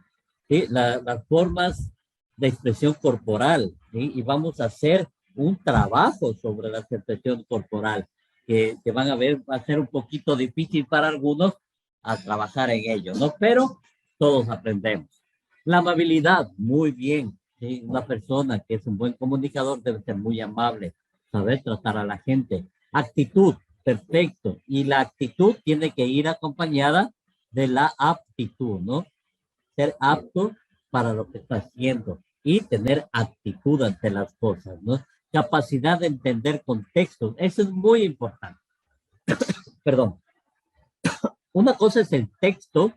¿sí? Las formas de expresión corporal, ¿sí? Y vamos a hacer un trabajo sobre la expresión corporal que van a ver, va a ser un poquito difícil para algunos a trabajar en ello, ¿no? Pero todos aprendemos. La amabilidad, muy bien, ¿sí? Una persona que es un buen comunicador debe ser muy amable, saber tratar a la gente. Actitud, perfecto. Y la actitud tiene que ir acompañada de la aptitud, ¿no? Ser apto para lo que está haciendo y tener actitud ante las cosas, ¿no? Capacidad de entender contextos, eso es muy importante. Perdón. Una cosa es el texto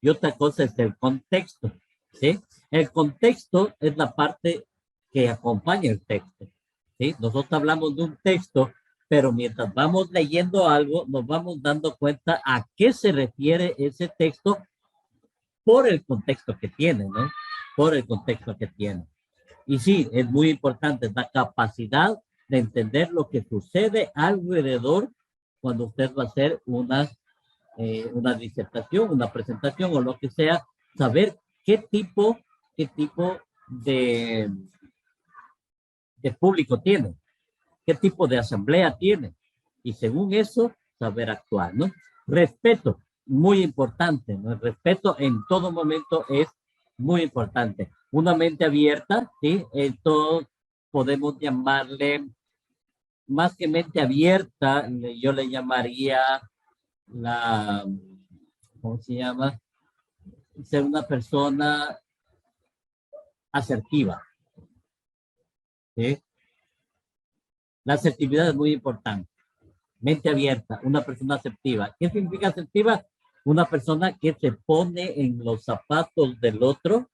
y otra cosa es el contexto, ¿sí? El contexto es la parte que acompaña el texto, ¿sí? Nosotros hablamos de un texto, pero mientras vamos leyendo algo, nos vamos dando cuenta a qué se refiere ese texto por el contexto que tiene, ¿no? Por el contexto que tiene. Y sí, es muy importante la capacidad de entender lo que sucede alrededor cuando usted va a hacer una disertación, una presentación o lo que sea, saber qué tipo de público tiene, qué tipo de asamblea tiene. Y según eso, saber actuar, ¿no? Respeto, muy importante, ¿no? El respeto en todo momento es muy importante. Una mente abierta, ¿sí? Esto podemos llamarle, más que mente abierta, yo le llamaría ¿cómo se llama? Ser una persona asertiva, ¿sí? La asertividad es muy importante. Mente abierta, una persona asertiva. ¿Qué significa asertiva? Una persona que se pone en los zapatos del otro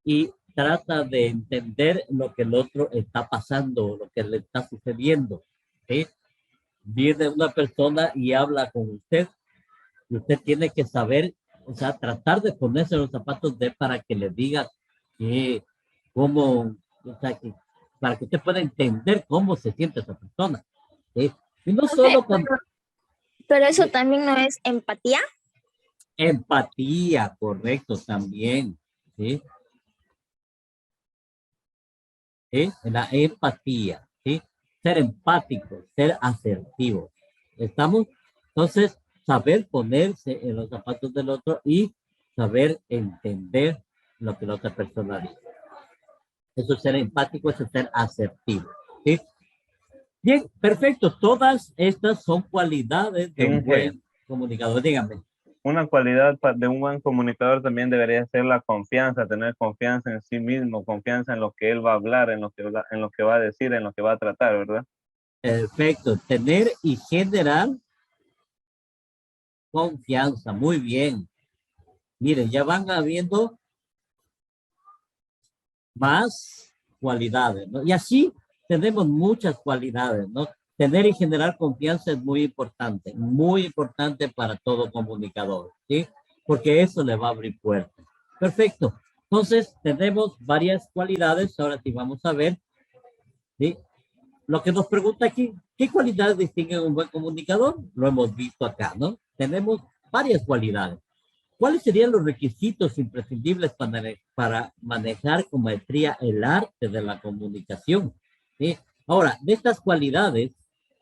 y trata de entender lo que el otro está pasando, lo que le está sucediendo, ¿sí? Viene una persona y habla con usted, y usted tiene que saber, o sea, tratar de ponerse los zapatos de él para que le diga que, cómo, o sea, que, para que usted pueda entender cómo se siente esa persona, ¿sí? Y no solo con Pero eso también no es empatía. empatía, correcto, también, ¿sí? ¿Sí? La empatía, ¿sí? Ser empático, ser asertivo. ¿Estamos? Entonces, saber ponerse en los zapatos del otro y saber entender lo que la otra persona dice. Eso es ser empático, eso es ser asertivo, ¿sí? Bien, perfecto. Todas estas son cualidades de un Inge, buen comunicador. Dígame. una cualidad de un buen comunicador también debería ser la confianza, tener confianza en sí mismo, confianza en lo que él va a hablar, en lo que va a decir, en lo que va a tratar, ¿verdad? Perfecto. Tener y generar confianza. Muy bien. Miren, ya van habiendo más cualidades, ¿no? Y así tenemos muchas cualidades, ¿no? Tener y generar confianza es muy importante para todo comunicador, ¿sí? Porque eso le va a abrir puertas. Perfecto. Entonces, tenemos varias cualidades. Ahora sí vamos a ver, ¿sí? Lo que nos pregunta aquí, ¿qué cualidades distinguen un buen comunicador? Lo hemos visto acá, ¿no? Tenemos varias cualidades. ¿Cuáles serían los requisitos imprescindibles para manejar con maestría el arte de la comunicación? ¿Sí? Ahora, de estas cualidades,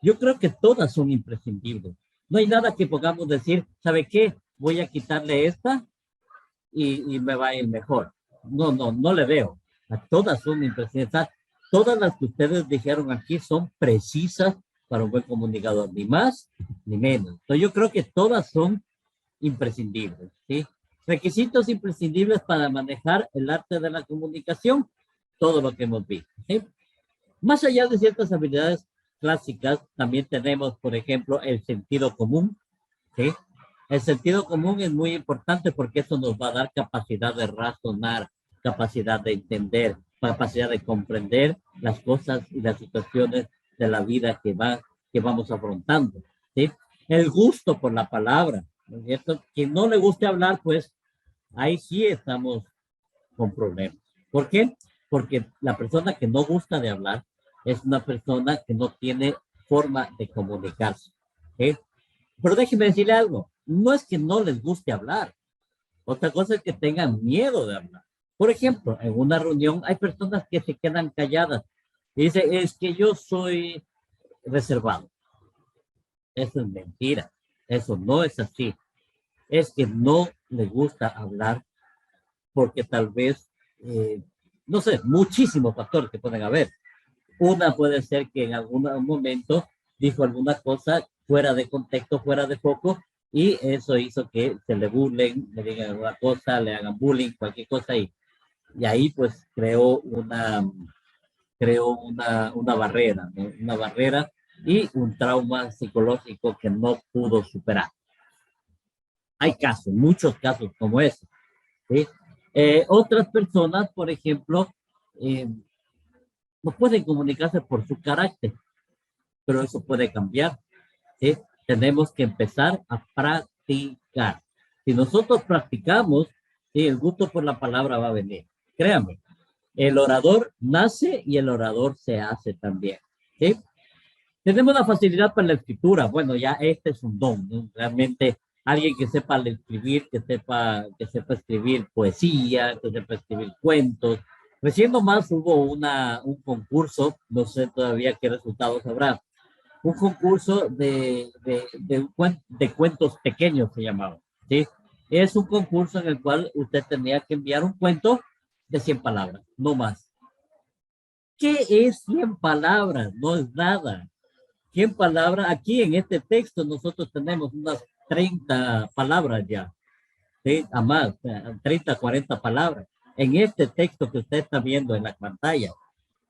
yo creo que todas son imprescindibles. No hay nada que podamos decir, ¿sabe qué? Voy a quitarle esta y me va a ir mejor. No le veo. Todas son imprescindibles. Todas las que ustedes dijeron aquí son precisas para un buen comunicador, ni más ni menos. Entonces yo creo que todas son imprescindibles, ¿sí? Requisitos imprescindibles para manejar el arte de la comunicación, todo lo que hemos visto, ¿sí? Más allá de ciertas habilidades clásicas, también tenemos, por ejemplo, el sentido común, ¿sí? El sentido común es muy importante porque eso nos va a dar capacidad de razonar, capacidad de entender, capacidad de comprender las cosas y las situaciones de la vida que vamos afrontando, ¿sí? El gusto por la palabra, ¿no es cierto? Quien no le guste hablar, pues ahí sí estamos con problemas. ¿Por qué? Porque la persona que no gusta de hablar es una persona que no tiene forma de comunicarse, ¿sí? Pero déjeme decirle algo, no es que no les guste hablar, otra cosa es que tengan miedo de hablar. Por ejemplo, en una reunión hay personas que se quedan calladas y dicen, es que yo soy reservado. Eso es mentira, eso no es así. Es que no les gusta hablar porque tal vez, no sé, muchísimos factores que pueden haber. Una puede ser que en algún momento dijo alguna cosa fuera de contexto, fuera de foco, y eso hizo que se le burlen, le digan alguna cosa, le hagan bullying, cualquier cosa, y ahí pues una barrera, ¿no? Una barrera y un trauma psicológico que no pudo superar. Hay casos, muchos casos como ese, ¿sí? Otras personas, por ejemplo, no pueden comunicarse por su carácter, pero eso puede cambiar, ¿sí? Tenemos que empezar a practicar. Si nosotros practicamos, ¿sí? El gusto por la palabra va a venir. Créanme, el orador nace y el orador se hace también, ¿sí? Tenemos la facilidad para la escritura. Bueno, ya este es un don, ¿no? Realmente alguien que sepa escribir, que sepa escribir poesía, que sepa escribir cuentos. Recién nomás hubo un concurso, no sé todavía qué resultados habrá, un concurso de cuentos pequeños se llamaba, ¿sí? Es un concurso en el cual usted tenía que enviar un cuento de 100 palabras, no más. ¿Qué es 100 palabras? No es nada. 100 palabras, aquí en este texto nosotros tenemos unas 30 palabras ya, ¿sí? A más, 30, 40 palabras. En este texto que usted está viendo en la pantalla.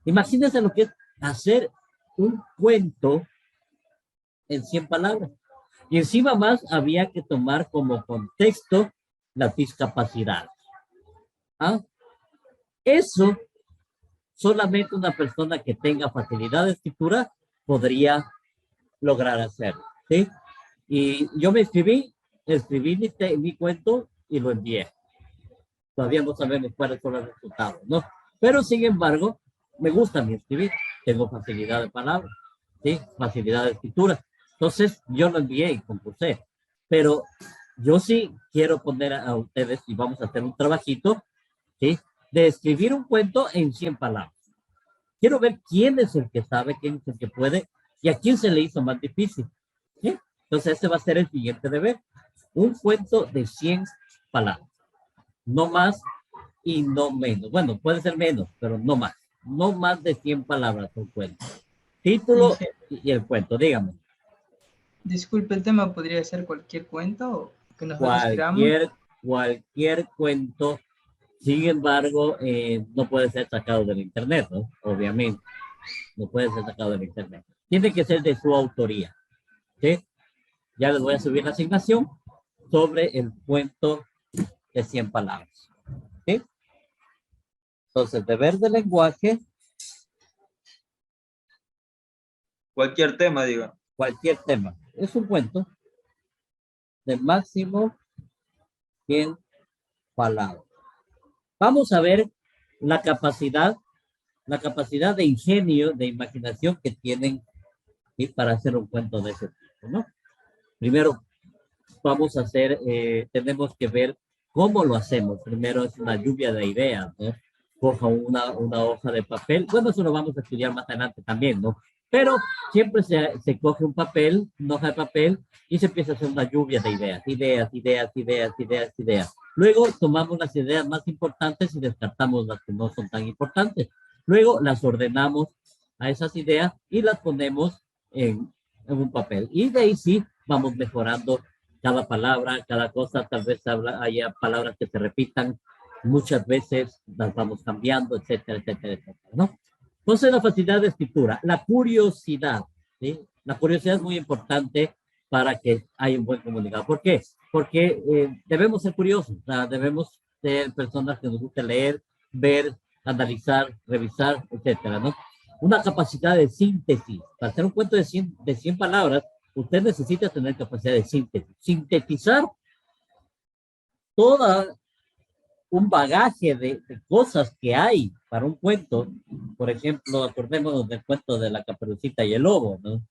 Imagínense lo que es hacer un cuento en 100 palabras. Y encima más había que tomar como contexto las discapacidades. ¿Ah? Eso solamente una persona que tenga facilidad de escritura podría lograr hacerlo, ¿sí? Y yo me escribí mi cuento y lo envié. Todavía no sabemos cuáles son los resultados, ¿no? Pero sin embargo, me gusta mi escribir, tengo facilidad de palabras, ¿sí? Facilidad de escritura. Entonces, yo lo envié y compuse. Pero yo sí quiero poner a ustedes, y vamos a hacer un trabajito, ¿sí? De escribir un cuento en 100 palabras. Quiero ver quién es el que sabe, quién es el que puede, y a quién se le hizo más difícil, ¿sí? Entonces, ese va a ser el siguiente deber. Un cuento de 100 palabras. No más y no menos. Bueno, puede ser menos, pero no más. No más de 100 palabras un cuento. Título y el cuento, dígame. Disculpe, el tema podría ser cualquier cuento que nosotros queramos. Cualquier cuento. Sin embargo, no puede ser sacado del internet, ¿no? Obviamente. No puede ser sacado del internet. Tiene que ser de su autoría, ¿sí? Ya les voy a subir la asignación sobre el cuento de 100 palabras, ¿sí? Entonces, deber de lenguaje. Cualquier tema, diga. Cualquier tema. Es un cuento de máximo 100 palabras. Vamos a ver la capacidad de ingenio, de imaginación que tienen, ¿sí? Para hacer un cuento de ese tipo, ¿no? Primero, vamos a hacer, tenemos que ver cómo lo hacemos. Primero es una lluvia de ideas, ¿no? Coja una hoja de papel. Bueno, eso lo vamos a estudiar más adelante también, ¿no? Pero siempre se coge un papel, una hoja de papel, y se empieza a hacer una lluvia de ideas. Luego tomamos las ideas más importantes y descartamos las que no son tan importantes. Luego las ordenamos a esas ideas y las ponemos en un papel. Y de ahí sí vamos mejorando cada palabra, cada cosa. Tal vez haya palabras que se repitan muchas veces, las vamos cambiando, etcétera, ¿no? Entonces, la facilidad de escritura, la curiosidad, ¿sí? La curiosidad es muy importante para que haya un buen comunicador. ¿Por qué? Porque debemos ser curiosos, o sea, debemos ser personas que nos guste leer, ver, analizar, revisar, etcétera, ¿no? Una capacidad de síntesis. Para hacer un cuento de 100 palabras, usted necesita tener capacidad de síntesis. Sintetizar todo un bagaje de cosas que hay para un cuento. Por ejemplo, acordémonos del cuento de la Caperucita y el Lobo, ¿no?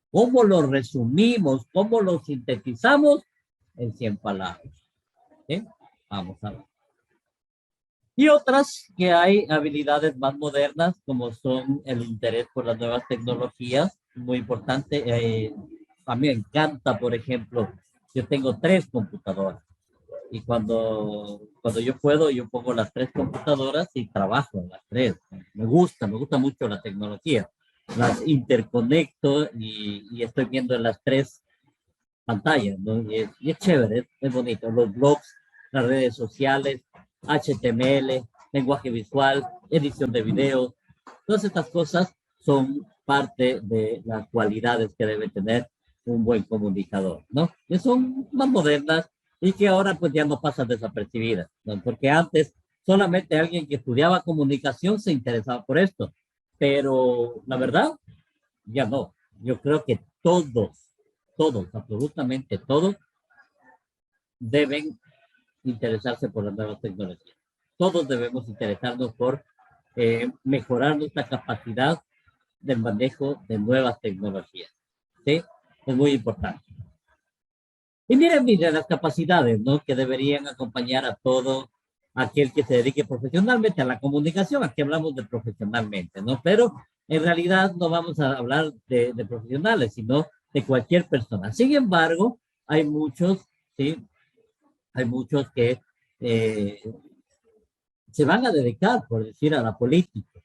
¿Cómo lo resumimos? ¿Cómo lo sintetizamos? En 100 palabras. ¿Sí? Vamos a ver. Y otras que hay habilidades más modernas, como son el interés por las nuevas tecnologías, muy importante. A mí me encanta, por ejemplo, yo tengo 3 computadoras. Y cuando yo puedo, yo pongo las 3 computadoras y trabajo en las 3. Me gusta mucho la tecnología. Las interconecto y estoy viendo en las 3 pantallas, ¿no? Y es chévere, es bonito. Los blogs, las redes sociales, HTML, lenguaje visual, edición de video, todas estas cosas son parte de las cualidades que debe tener un buen comunicador, ¿no? Que son más modernas y que ahora pues ya no pasan desapercibidas, ¿no? Porque antes solamente alguien que estudiaba comunicación se interesaba por esto, pero la verdad, ya no. Yo creo que todos, absolutamente todos, deben interesarse por las nuevas tecnologías. Todos debemos interesarnos por mejorar nuestra capacidad del manejo de nuevas tecnologías. ¿Sí? Es muy importante. Y miren las capacidades, ¿no? Que deberían acompañar a todo aquel que se dedique profesionalmente a la comunicación. Aquí hablamos de profesionalmente, ¿no? Pero en realidad no vamos a hablar de profesionales, sino de cualquier persona. Sin embargo, hay muchos, ¿sí? Hay muchos que se van a dedicar, por decir, a la política.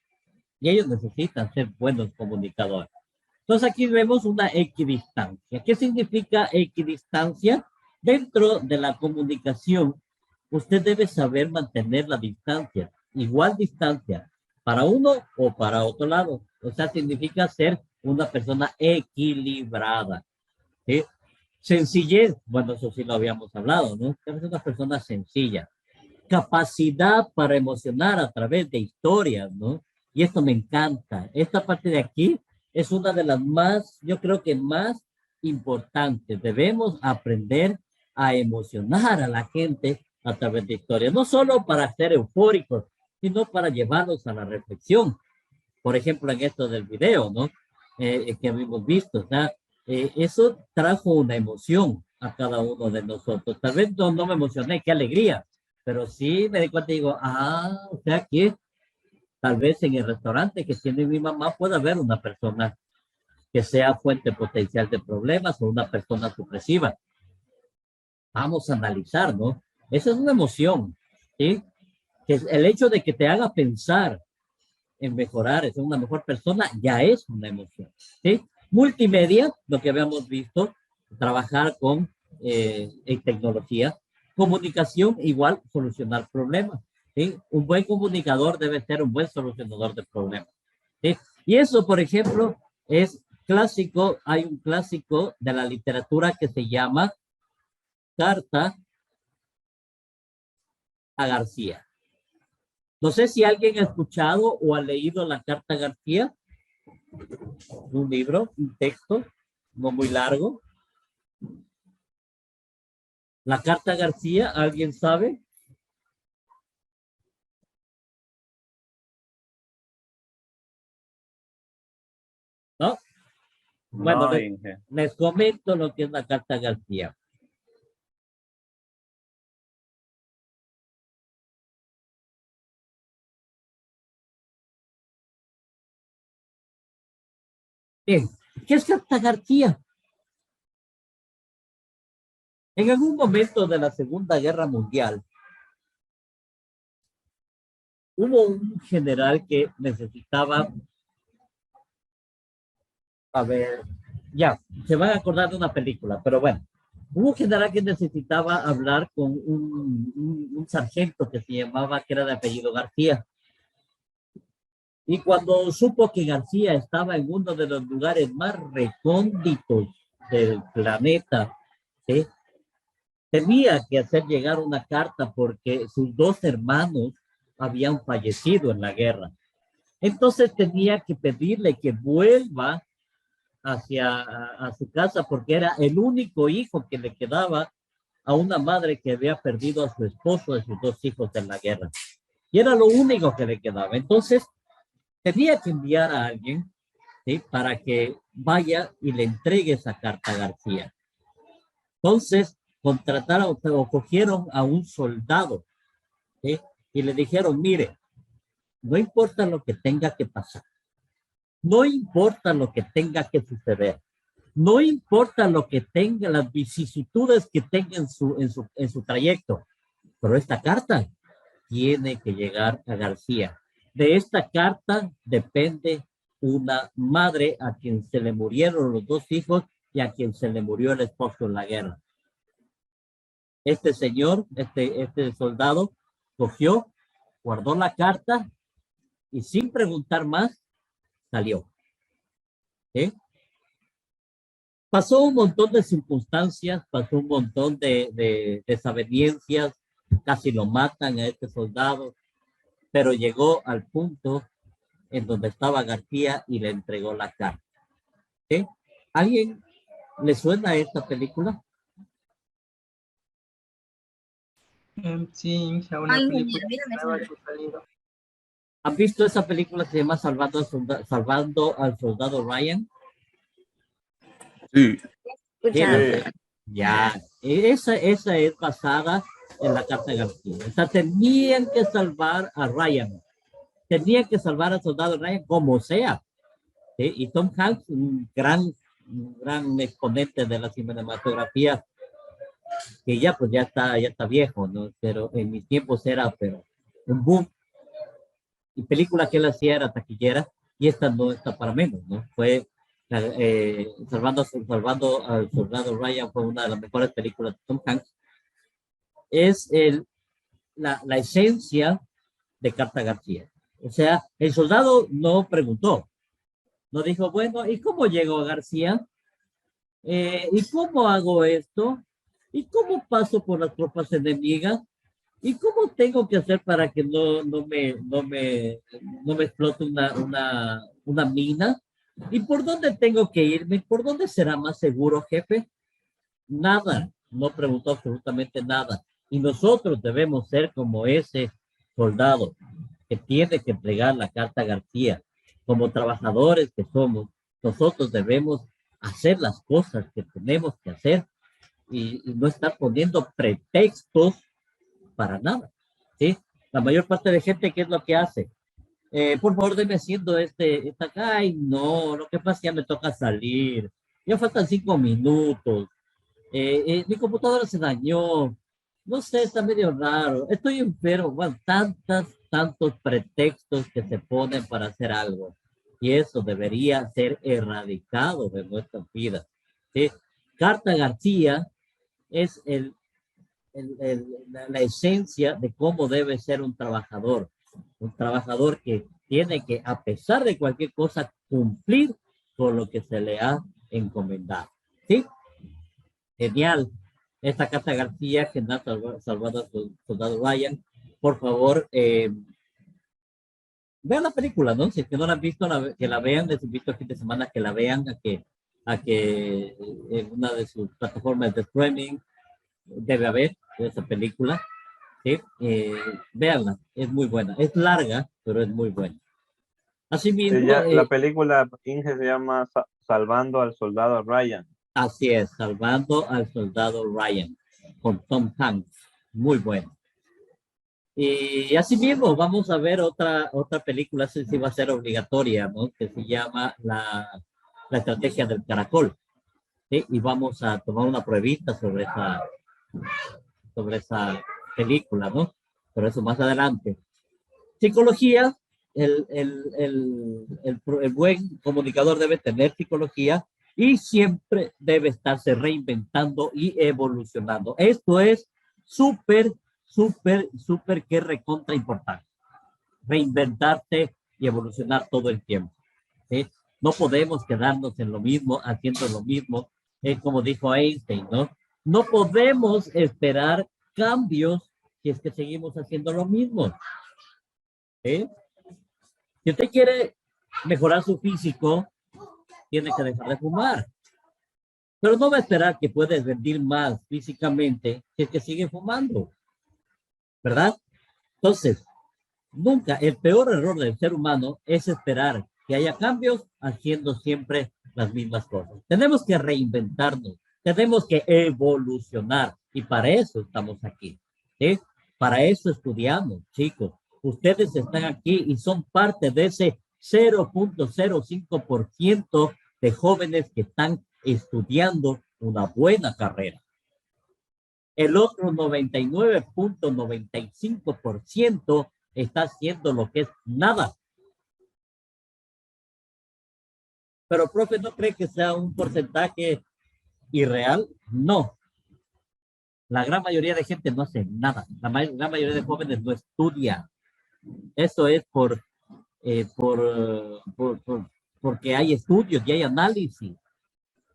Y ellos necesitan ser buenos comunicadores. Entonces aquí vemos una equidistancia. ¿Qué significa equidistancia? Dentro de la comunicación, usted debe saber mantener la distancia, igual distancia, para uno o para otro lado. O sea, significa ser una persona equilibrada. ¿Sí? Sencillez, bueno, eso sí lo habíamos hablado, ¿no? Es una persona sencilla. capacidad para emocionar a través de historias, ¿no? Y esto me encanta. Esta parte de aquí es una de las más, yo creo que más importantes. Debemos aprender a emocionar a la gente a través de historias, no solo para ser eufóricos, sino para llevarlos a la reflexión. Por ejemplo, en esto del video, ¿no? Que hemos visto, o sea, eso trajo una emoción a cada uno de nosotros. Tal vez no me emocioné, qué alegría, pero sí me di cuenta y digo, o sea que tal vez en el restaurante que tiene mi mamá pueda haber una persona que sea fuente potencial de problemas o una persona supresiva. Vamos a analizar, ¿no? Esa es una emoción, ¿sí? Que el hecho de que te haga pensar en mejorar, en ser una mejor persona, ya es una emoción, ¿sí? Multimedia, lo que habíamos visto, trabajar con en tecnología, comunicación, igual solucionar problemas, ¿sí? Un buen comunicador debe ser un buen solucionador de problemas, ¿sí? Y eso, por ejemplo, es clásico, hay un clásico de la literatura que se llama Carta a García. No sé si alguien ha escuchado o ha leído la Carta a García, un libro, un texto, no muy largo. La Carta a García, ¿alguien sabe? ¿No? Bueno, No, Inge. les comento lo que es la Carta a García. Bien, ¿qué es Carta a García? En algún momento de la Segunda Guerra Mundial, hubo un general que necesitaba, a ver, ya, se van a acordar de una película, pero bueno, hubo un general que necesitaba hablar con un sargento que se llamaba, que era de apellido García. Y cuando supo que García estaba en uno de los lugares más recónditos del planeta, ¿sí? Tenía que hacer llegar una carta porque sus dos hermanos habían fallecido en la guerra. Entonces tenía que pedirle que vuelva a su casa porque era el único hijo que le quedaba a una madre que había perdido a su esposo y a sus dos hijos en la guerra. Y era lo único que le quedaba. Entonces tenía que enviar a alguien, ¿sí? Para que vaya y le entregue esa carta a García. Entonces contrataron o cogieron a un soldado, ¿sí? Y le dijeron, mire, no importa lo que tenga que pasar, no importa lo que tenga que suceder, no importa lo que tenga, las vicisitudes que tenga en su trayecto, pero esta carta tiene que llegar a García. De esta carta depende una madre a quien se le murieron los dos hijos y a quien se le murió el esposo en la guerra. Este señor, este soldado, cogió, guardó la carta y sin preguntar más, salió. ¿Sí? Pasó un montón de circunstancias, pasó un montón de desavenencias, casi lo matan a este soldado, pero llegó al punto en donde estaba García y le entregó la carta. ¿Sí? ¿Alguien le suena esta película? Sí, una Ay, película mira, me nueva suena. que ha salido. ¿Han visto esa película que se llama Salvando al Soldado Ryan? Sí. Escuchado. Ya, esa es basada en la Carta de García. O sea, tenían que salvar a Ryan. Tenían que salvar al soldado Ryan como sea. ¿Sí? Y Tom Hanks, un gran exponente de la cinematografía, que ya pues ya está viejo, ¿no? Pero en mis tiempos era un boom. Y película que él hacía era taquillera y esta no está para menos, ¿no? Fue salvando al soldado Ryan, fue una de las mejores películas de Tom Hanks. Es la esencia de Carta García. O sea, el soldado no preguntó, no dijo, bueno, ¿y cómo llego a García? ¿Y cómo hago esto? ¿Y cómo paso por las tropas enemigas? ¿Y cómo tengo que hacer para que no me explote una mina? ¿Y por dónde tengo que irme? ¿Por dónde será más seguro, jefe? Nada, no preguntó absolutamente nada. Y nosotros debemos ser como ese soldado que tiene que entregar la carta a García. Como trabajadores que somos, nosotros debemos hacer las cosas que tenemos que hacer y no estar poniendo pretextos para nada, ¿sí? La mayor parte de gente, ¿qué es lo que hace? Por favor, deme haciendo ay, no, lo que pasa es que ya me toca salir, ya faltan 5 minutos, mi computadora se dañó, no sé, está medio raro, estoy enfermo, bueno, tantos pretextos que se ponen para hacer algo, y eso debería ser erradicado de nuestras vidas, ¿sí? Carta García es la esencia de cómo debe ser un trabajador que tiene que, a pesar de cualquier cosa, cumplir con lo que se le ha encomendado. ¿Sí? Genial. Esta Carta García, que ha salvado a su soldado Ryan, por favor, vean la película, ¿no? Si es que no la han visto, que la vean, les invito el fin de semana que la vean, a que en una de sus plataformas de streaming debe haber esa película, ¿sí? Véanla, es muy buena, es larga, pero es muy buena. Asimismo, la película Inge se llama Salvando al Soldado Ryan. Así es, Salvando al Soldado Ryan, con Tom Hanks, muy bueno. Y asimismo, vamos a ver otra película, si va a ser obligatoria, ¿no? Que se llama La Estrategia del Caracol, ¿sí? Y vamos a tomar una pruebita sobre esa película, ¿no? Pero eso más adelante. Psicología, el buen comunicador debe tener psicología y siempre debe estarse reinventando y evolucionando. Esto es súper que recontra importante. Reinventarte y evolucionar todo el tiempo, ¿sí? No podemos quedarnos en lo mismo, haciendo lo mismo. Como dijo Einstein, ¿no? No podemos esperar cambios si es que seguimos haciendo lo mismo. ¿Sí? Si usted quiere mejorar su físico, tiene que dejar de fumar. Pero no va a esperar que puedes rendir más físicamente si es que sigue fumando. ¿Verdad? Entonces, nunca, el peor error del ser humano es esperar que haya cambios haciendo siempre las mismas cosas. Tenemos que reinventarnos, tenemos que evolucionar y para eso estamos aquí, ¿sí? Para eso estudiamos, chicos. Ustedes están aquí y son parte de ese 0.05% de jóvenes que están estudiando una buena carrera. El otro 99.95% está haciendo lo que es nada. Pero, profe, ¿no cree que sea un porcentaje irreal? No. La gran mayoría de gente no hace nada. La gran mayoría de jóvenes no estudia. Eso es porque hay estudios y hay análisis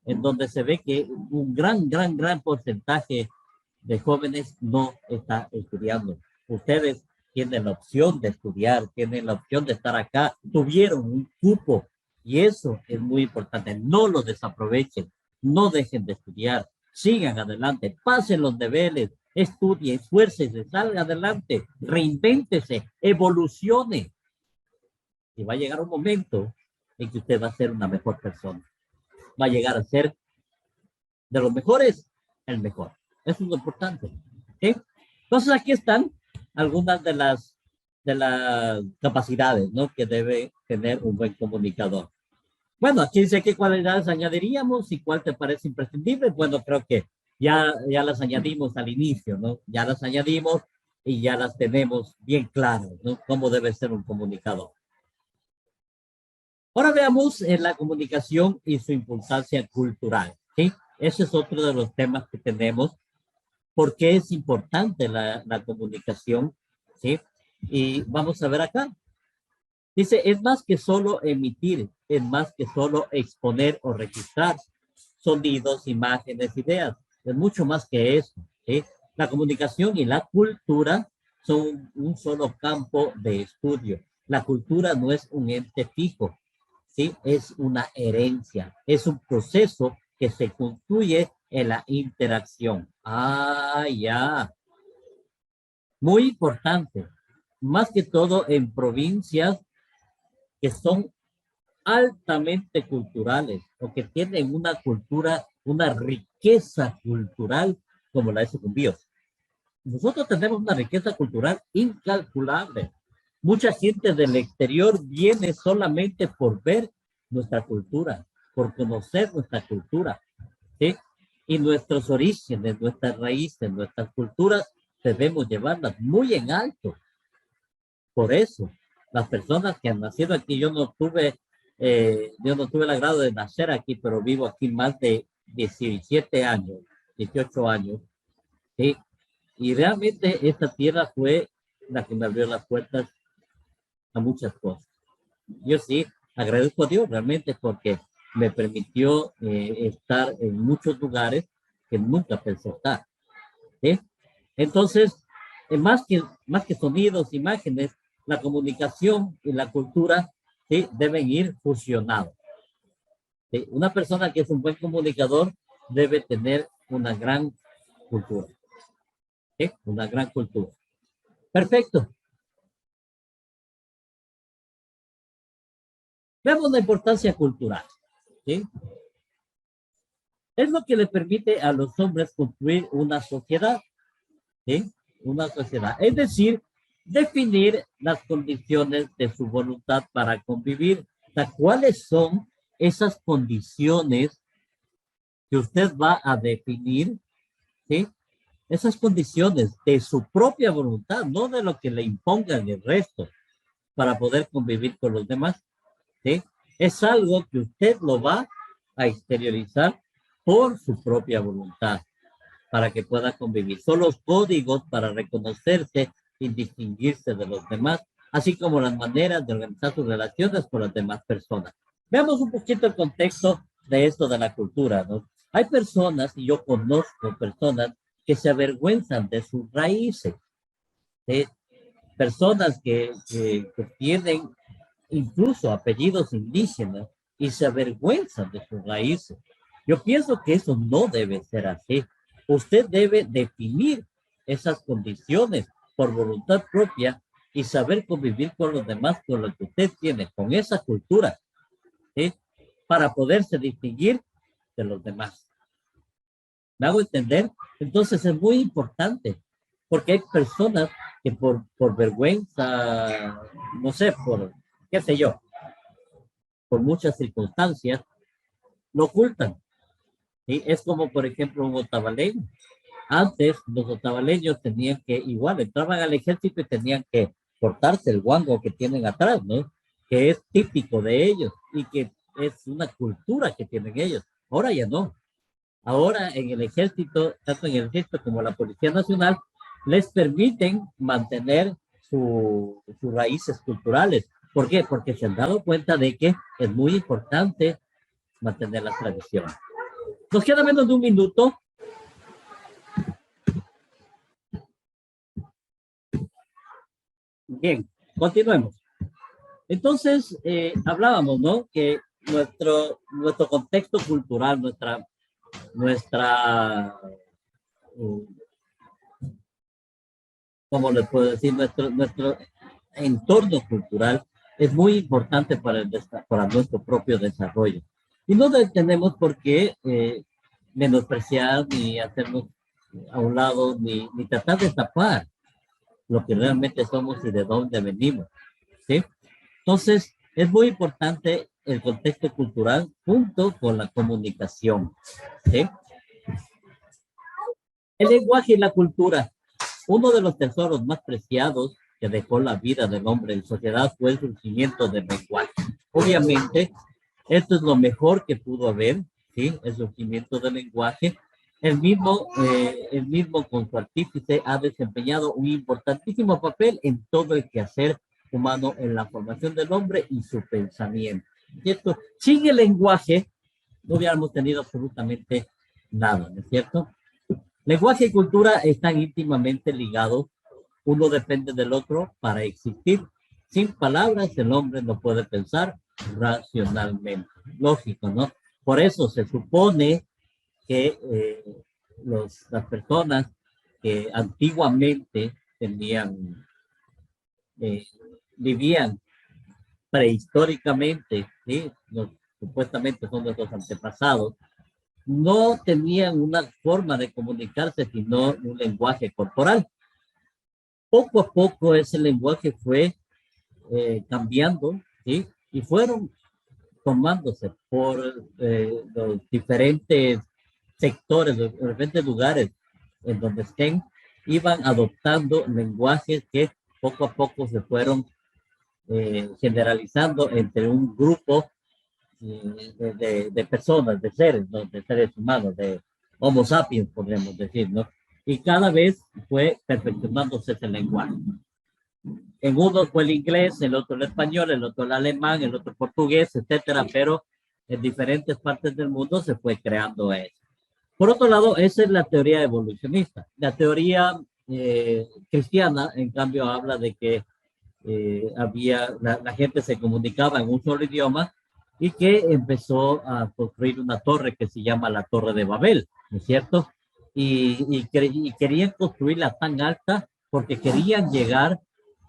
en donde se ve que un gran porcentaje de jóvenes no está estudiando. Ustedes tienen la opción de estudiar, tienen la opción de estar acá, tuvieron un cupo y eso es muy importante. No lo desaprovechen, no dejen de estudiar, sigan adelante, pasen los deberes, estudien, esfuércense, salgan adelante, reinvéntese, evolucione. Y va a llegar un momento en que usted va a ser una mejor persona. Va a llegar a ser de los mejores, el mejor. Eso es lo importante. ¿Sí? Entonces aquí están algunas de las capacidades, ¿no? Que debe tener un buen comunicador. Bueno, aquí dice qué cualidades añadiríamos y cuál te parece imprescindible. Bueno, creo que ya las añadimos al inicio, ¿no? Ya las añadimos y ya las tenemos bien claras, ¿no? Cómo debe ser un comunicador. Ahora veamos la comunicación y su importancia cultural, ¿sí? Ese es otro de los temas que tenemos. ¿Por qué es importante la comunicación? ¿Sí? Y vamos a ver acá. Dice, es más que solo emitir, es más que solo exponer o registrar sonidos, imágenes, ideas. Es mucho más que eso, ¿sí? La comunicación y la cultura son un solo campo de estudio. La cultura no es un ente fijo, ¿sí? Es una herencia, es un proceso que se construye en la interacción. Ah, ya. Muy importante, más que todo en provincias que son altamente culturales o que tienen una cultura, una riqueza cultural como la de Sucumbíos. Nosotros tenemos una riqueza cultural incalculable. Mucha gente del exterior viene solamente por ver nuestra cultura, por conocer nuestra cultura, ¿sí? Y nuestros orígenes, nuestras raíces, nuestras culturas, debemos llevarlas muy en alto. Por eso, las personas que han nacido aquí, yo no tuve el agrado de nacer aquí, pero vivo aquí más de 17 años, 18 años, ¿sí? Y realmente esta tierra fue la que me abrió las puertas a muchas cosas. Yo sí agradezco a Dios realmente porque me permitió estar en muchos lugares que nunca pensé estar, ¿sí? Entonces, más que sonidos, imágenes, la comunicación y la cultura, ¿sí?, deben ir fusionados, ¿sí? Una persona que es un buen comunicador debe tener una gran cultura, ¿sí? Una gran cultura. Perfecto. Vemos la importancia cultural, ¿sí? Es lo que le permite a los hombres construir una sociedad, ¿sí? Una sociedad. Es decir, definir las condiciones de su voluntad para convivir. O sea, ¿cuáles son esas condiciones que usted va a definir, ¿sí? Esas condiciones de su propia voluntad, no de lo que le impongan el resto para poder convivir con los demás, ¿sí? Es algo que usted lo va a exteriorizar por su propia voluntad para que pueda convivir. Son los códigos para reconocerse y distinguirse de los demás, así como las maneras de organizar sus relaciones con las demás personas. Veamos un poquito el contexto de esto de la cultura, ¿no? Hay personas, y yo conozco personas, que se avergüenzan de sus raíces, ¿sí? Personas que tienen incluso apellidos indígenas y se avergüenzan de sus raíces. Yo pienso que eso no debe ser así. Usted debe definir esas condiciones por voluntad propia y saber convivir con los demás con lo que usted tiene, con esa cultura, ¿sí?, para poderse distinguir de los demás. ¿Me hago entender? Entonces es muy importante, porque hay personas que por vergüenza, no sé, por qué sé yo, por muchas circunstancias, lo ocultan. ¿Sí? Es como, por ejemplo, un otavaleño. Antes, los otavaleños tenían que, igual, entraban al ejército y tenían que cortarse el guango que tienen atrás, ¿no? Que es típico de ellos y que es una cultura que tienen ellos. Ahora ya no. Ahora en el ejército, tanto en el ejército como la Policía Nacional, les permiten mantener sus raíces culturales. ¿Por qué? Porque se han dado cuenta de que es muy importante mantener la tradición. Nos queda menos de un minuto. Bien, continuemos. Entonces, hablábamos, ¿no? Que nuestro contexto cultural, ¿cómo les puedo decir? Nuestro entorno cultural es muy importante para nuestro propio desarrollo. Y no tenemos por qué menospreciar ni hacernos a un lado, ni tratar de tapar lo que realmente somos y de dónde venimos, ¿sí? Entonces, es muy importante el contexto cultural junto con la comunicación, ¿sí? El lenguaje y la cultura. Uno de los tesoros más preciados que dejó la vida del hombre en sociedad fue el surgimiento del lenguaje. Obviamente, esto es lo mejor que pudo haber, ¿sí? El surgimiento del lenguaje. El mismo con su artífice ha desempeñado un importantísimo papel en todo el quehacer humano, en la formación del hombre y su pensamiento, ¿cierto? Sin el lenguaje no hubiéramos tenido absolutamente nada, ¿no es cierto? Lenguaje y cultura están íntimamente ligados. Uno depende del otro para existir. Sin palabras, el hombre no puede pensar racionalmente. Lógico, ¿no? Por eso se supone que las personas que antiguamente tenían, vivían prehistóricamente, ¿sí? Supuestamente son nuestros antepasados, no tenían una forma de comunicarse, sino un lenguaje corporal. Poco a poco ese lenguaje fue cambiando, ¿sí? Y fueron tomándose por los diferentes sectores, los diferentes lugares en donde estén, iban adoptando lenguajes que poco a poco se fueron generalizando entre un grupo de personas, de seres, ¿no? De seres humanos, de Homo sapiens, podríamos decir, ¿no? Y cada vez fue perfeccionándose ese lenguaje. En uno fue el inglés, el otro el español, el otro el alemán, el otro el portugués, etcétera, pero en diferentes partes del mundo se fue creando eso. Por otro lado, esa es la teoría evolucionista. La teoría cristiana, en cambio, habla de que la gente se comunicaba en un solo idioma y que empezó a construir una torre que se llama la Torre de Babel, ¿no es cierto? Y querían construirla tan alta porque querían llegar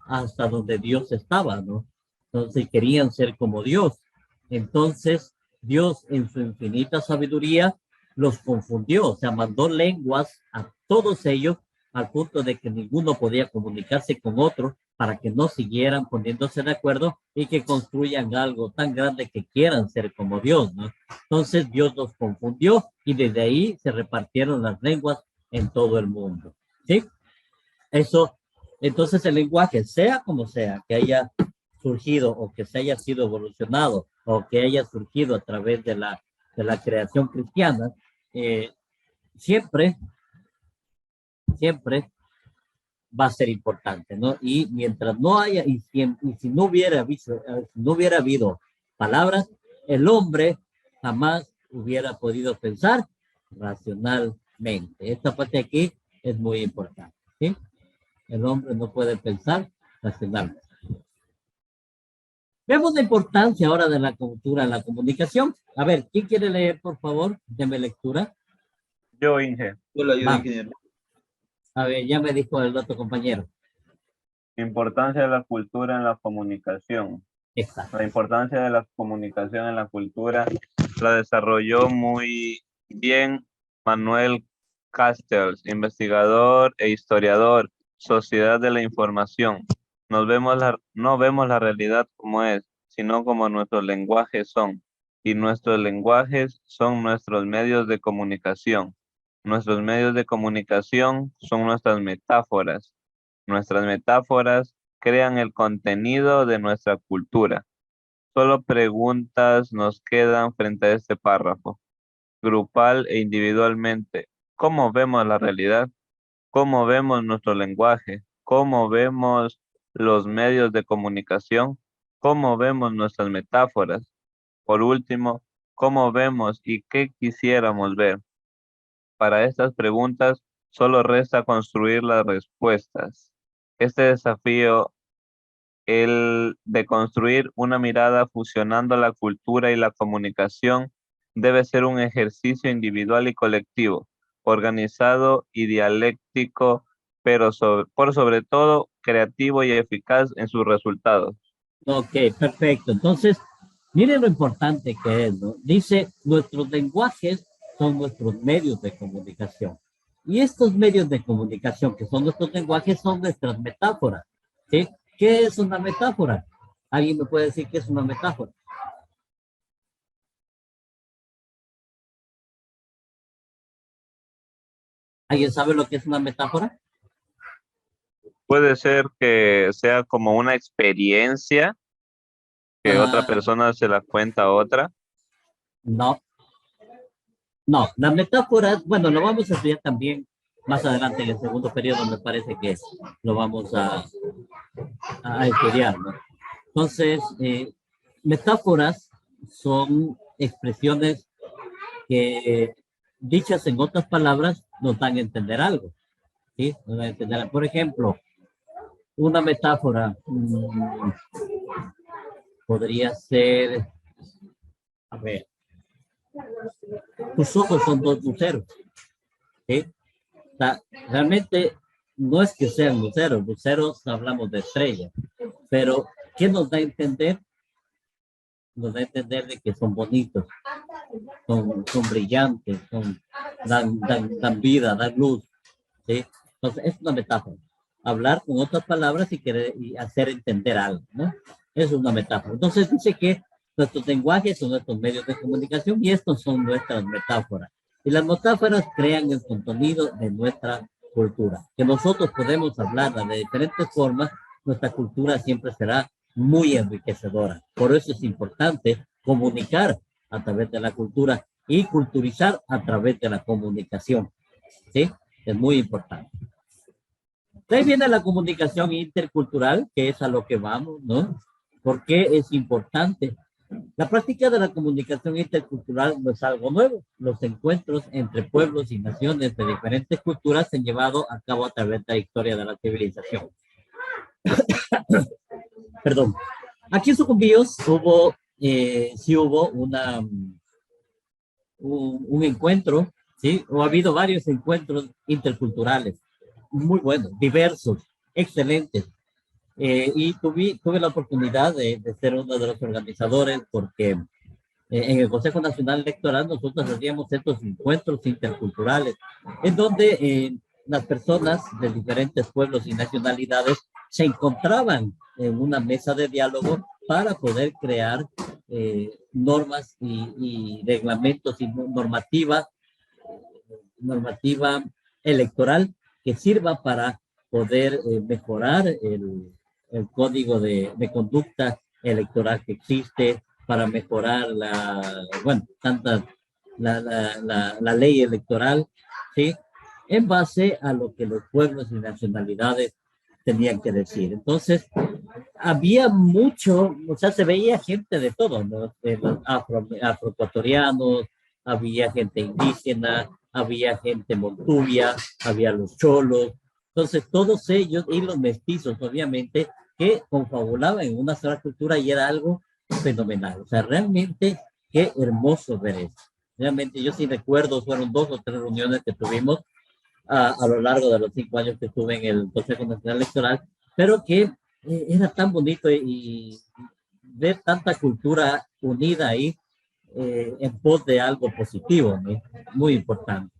hasta donde Dios estaba, ¿no? Entonces querían ser como Dios. Entonces Dios en su infinita sabiduría los confundió, o sea, mandó lenguas a todos ellos al punto de que ninguno podía comunicarse con otro para que no siguieran poniéndose de acuerdo y que construyan algo tan grande que quieran ser como Dios, ¿no? Entonces Dios los confundió y desde ahí se repartieron las lenguas en todo el mundo, ¿sí? Eso, entonces el lenguaje, sea como sea, que haya surgido o que se haya sido evolucionado o que haya surgido a través de la creación cristiana, siempre va a ser importante, ¿no? Y mientras no haya, y si no hubiera habido palabras, el hombre jamás hubiera podido pensar racionalmente. Esta parte aquí es muy importante, ¿sí? El hombre no puede pensar racionalmente. Vemos la importancia ahora de la cultura en la comunicación. A ver, ¿quién quiere leer, por favor? Deme lectura. Yo, Inge. Yo lo ayudo, Va. ingeniero. A ver, ya me dijo el otro compañero. Importancia de la cultura en la comunicación. Exacto. La importancia de la comunicación en la cultura la desarrolló muy bien Manuel Castells, investigador e historiador, Sociedad de la Información. No vemos la realidad como es, sino como nuestros lenguajes son. Y nuestros lenguajes son nuestros medios de comunicación. Nuestros medios de comunicación son nuestras metáforas. Nuestras metáforas crean el contenido de nuestra cultura. Solo preguntas nos quedan frente a este párrafo, grupal e individualmente. ¿Cómo vemos la realidad? ¿Cómo vemos nuestro lenguaje? ¿Cómo vemos los medios de comunicación? ¿Cómo vemos nuestras metáforas? Por último, ¿cómo vemos y qué quisiéramos ver? Para estas preguntas, solo resta construir las respuestas. Este desafío, el de construir una mirada fusionando la cultura y la comunicación, debe ser un ejercicio individual y colectivo, organizado y dialéctico, pero por sobre todo creativo y eficaz en sus resultados. Ok, perfecto. Entonces, miren lo importante que es, ¿no? Dice, nuestros lenguajes son nuestros medios de comunicación. Y estos medios de comunicación, que son nuestros lenguajes, son nuestras metáforas, ¿sí? ¿Qué es una metáfora? ¿Alguien me puede decir qué es una metáfora? ¿Alguien sabe lo que es una metáfora? Puede ser que sea como una experiencia que otra persona se la cuenta a otra. No. No, las metáforas, bueno, lo vamos a estudiar también más adelante en el segundo periodo, me parece que lo vamos a estudiar, ¿no? Entonces, metáforas son expresiones que dichas en otras palabras, nos dan a entender algo, ¿sí? Nos dan a entender, por ejemplo, una metáfora podría ser, a ver, tus ojos son dos luceros, ¿sí? O sea, realmente no es que sean luceros, luceros hablamos de estrellas, pero ¿qué nos da a entender? Nos da a entender de que son bonitos, son brillantes, dan vida, dan luz, ¿sí? Entonces es una metáfora. Hablar con otras palabras y hacer entender algo, ¿no? Es una metáfora. Entonces dice que nuestros lenguajes son nuestros medios de comunicación y estos son nuestras metáforas. Y las metáforas crean el contenido de nuestra cultura. Que nosotros podemos hablarla de diferentes formas, nuestra cultura siempre será muy enriquecedora. Por eso es importante comunicar a través de la cultura y culturizar a través de la comunicación, ¿sí? Es muy importante. De ahí viene la comunicación intercultural, que es a lo que vamos, ¿no? ¿Por qué es importante? La práctica de la comunicación intercultural no es algo nuevo. Los encuentros entre pueblos y naciones de diferentes culturas se han llevado a cabo a través de la historia de la civilización. Perdón. Aquí en Sucumbíos hubo, sí hubo un encuentro, ¿sí? O ha habido varios encuentros interculturales, muy buenos, diversos, excelentes. Y tuve la oportunidad de ser uno de los organizadores porque en el Consejo Nacional Electoral nosotros hacíamos estos encuentros interculturales en donde las personas de diferentes pueblos y nacionalidades se encontraban en una mesa de diálogo para poder crear normas y reglamentos y normativa electoral que sirva para poder mejorar el código de conducta electoral que existe, para mejorar la ley electoral, ¿sí? En base a lo que los pueblos y nacionalidades tenían que decir. Entonces, había mucho, o sea, se veía gente de todo, ¿no? Los afroecuatorianos, había gente indígena, había gente montuvia, había los cholos. Entonces, todos ellos y los mestizos, obviamente, que confabulaban en una sola cultura y era algo fenomenal. O sea, realmente, qué hermoso ver eso. Realmente, yo sí recuerdo, fueron 2 o 3 reuniones que tuvimos a lo largo de los 5 años que estuve en el Consejo Nacional Electoral, pero que era tan bonito y ver tanta cultura unida ahí en pos de algo positivo, ¿no? Muy importante.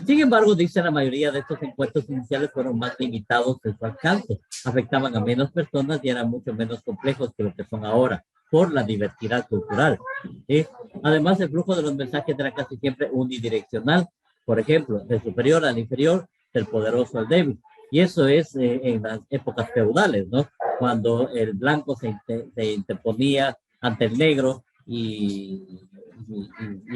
Sin embargo, dice la mayoría de estos encuentros iniciales fueron más limitados en su alcance, afectaban a menos personas y eran mucho menos complejos que lo que son ahora, por la diversidad cultural, ¿sí? Además, el flujo de los mensajes era casi siempre unidireccional, por ejemplo, del superior al inferior, del poderoso al débil. Y eso es en las épocas feudales, ¿no? Cuando el blanco se interponía ante el negro y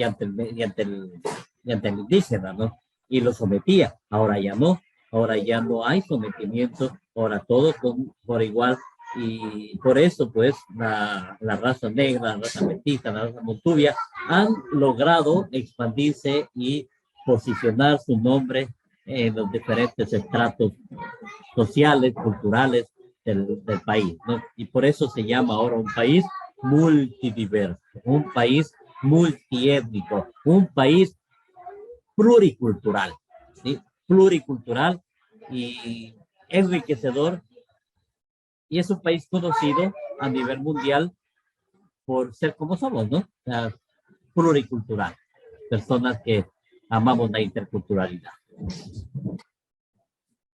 ante el indígena, ¿no? Y lo sometía. Ahora ya no hay sometimiento, ahora todos son por igual. Y por eso, pues, la raza negra, la raza mestiza, la raza montuvia han logrado expandirse y posicionar su nombre en los diferentes estratos sociales, culturales del país, ¿no? Y por eso se llama ahora un país multidiverso, un país multiétnico, un país pluricultural, ¿sí? Pluricultural y enriquecedor, y es un país conocido a nivel mundial por ser como somos, ¿no? O sea, pluricultural, personas que amamos la interculturalidad.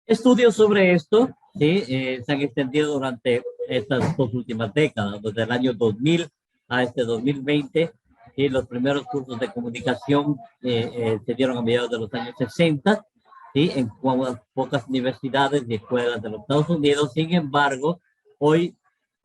Estudios sobre esto, ¿sí? Se han extendido durante estas 2 últimas décadas, desde el año 2000 a este 2020, y los primeros cursos de comunicación se dieron a mediados de los años 60, ¿sí? En pocas universidades y escuelas de los Estados Unidos. Sin embargo, hoy